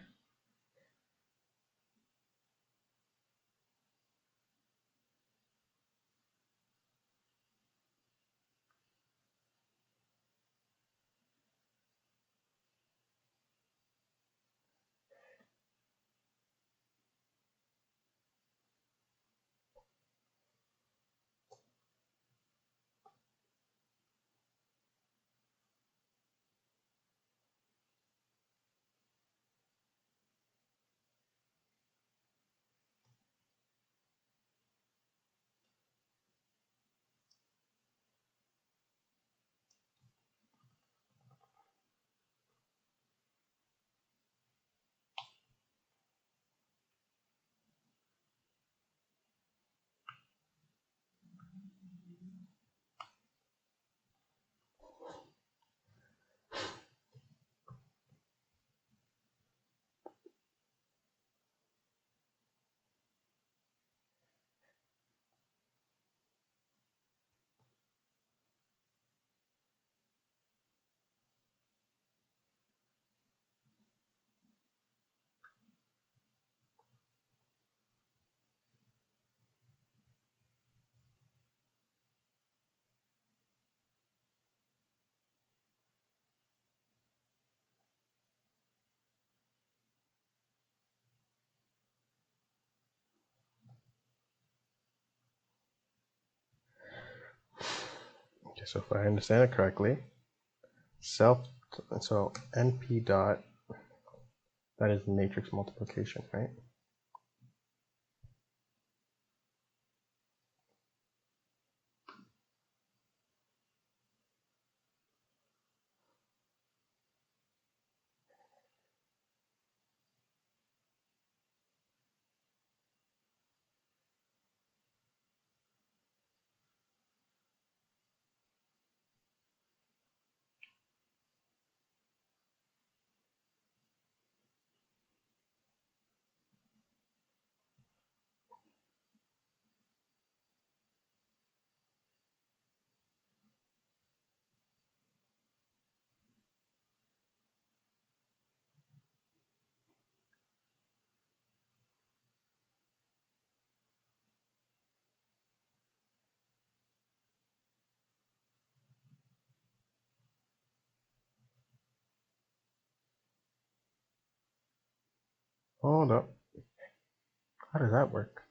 Okay, so if I understand it correctly, so NP dot, that is matrix multiplication, right? Hold up. How does that work?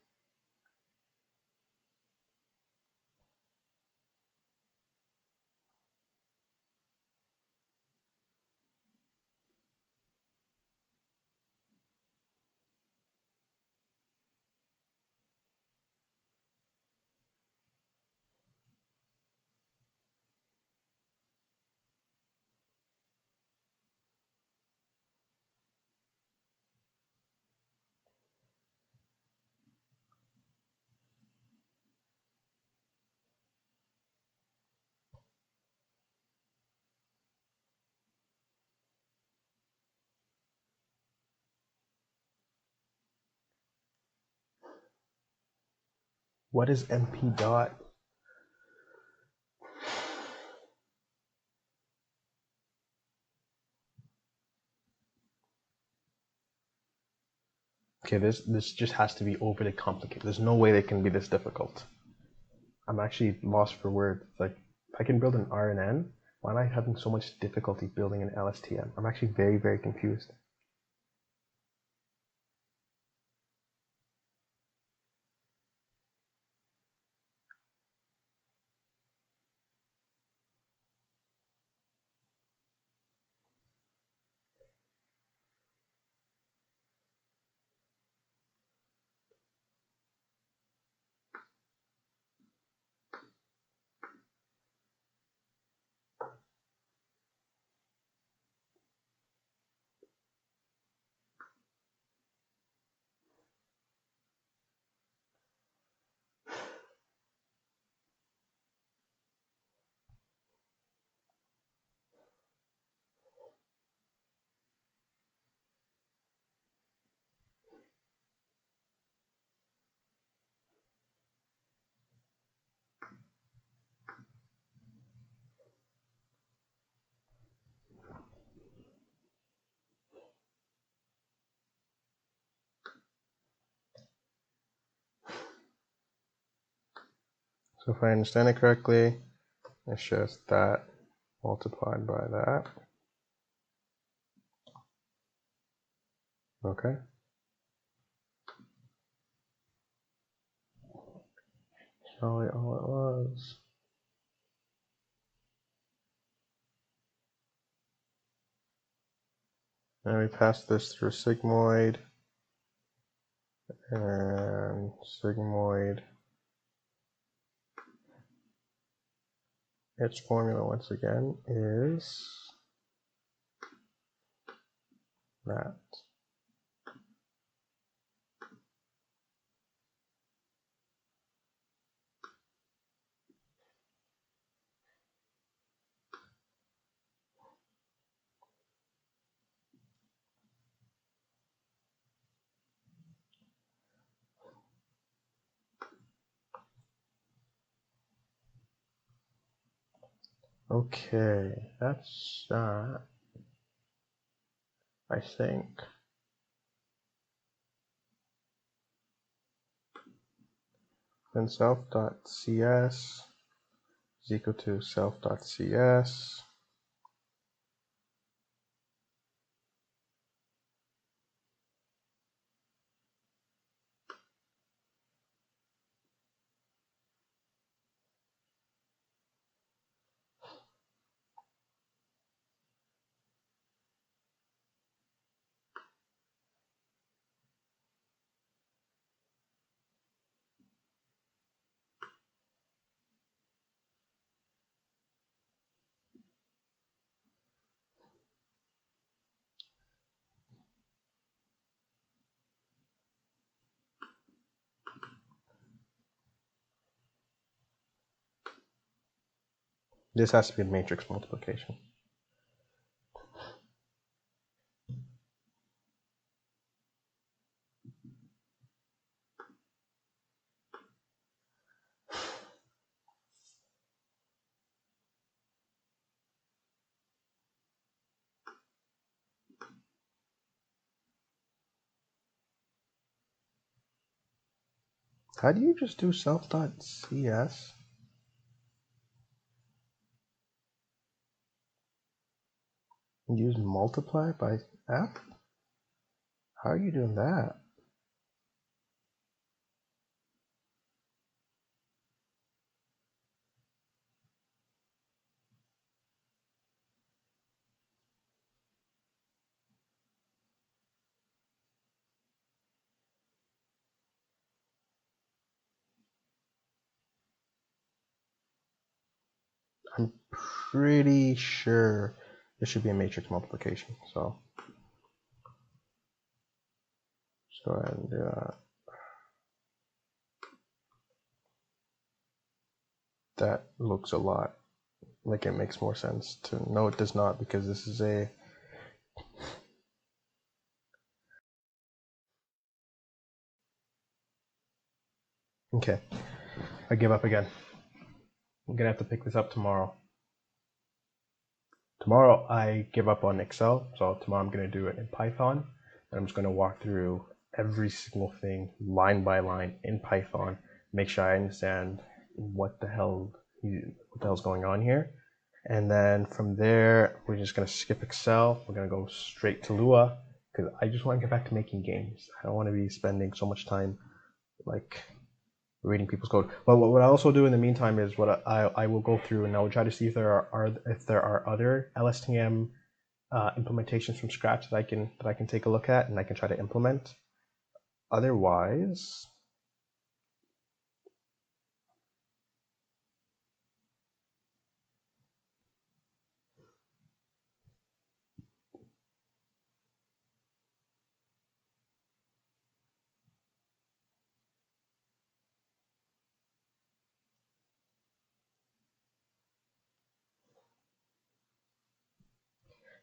What is NP dot? Okay, this just has to be overly complicated. There's no way they can be this difficult. I'm actually lost for words. Like, if I can build an RNN, why am I having so much difficulty building an LSTM? I'm actually very, very confused. So if I understand it correctly, it's just that multiplied by that. Okay. Probably all it was. And we pass this through sigmoid, and sigmoid, its formula once again is that. Okay, that's that, I think. Then self.cs is equal to self.cs. This has to be a matrix multiplication. How do you just do self.cs? And use multiply by f? How are you doing that? I'm pretty sure this should be a matrix multiplication. So let's go ahead and do that. That looks a lot like it makes more sense to. No, it does not, because this is a. Okay, I give up again. I'm gonna have to pick this up tomorrow. Tomorrow I give up on Excel, so tomorrow I'm gonna do it in Python, and I'm just gonna walk through every single thing line by line in Python, make sure I understand what the hell's going on here, and then from there we're just gonna skip Excel. We're gonna go straight to Lua because I just want to get back to making games. I don't want to be spending so much time like reading people's code. But what I also do in the meantime is what I will go through and I will try to see if there are other LSTM implementations from scratch that I can take a look at and I can try to implement. Otherwise,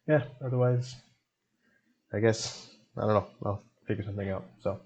yeah. Otherwise, I guess I don't know. I'll figure something out. So.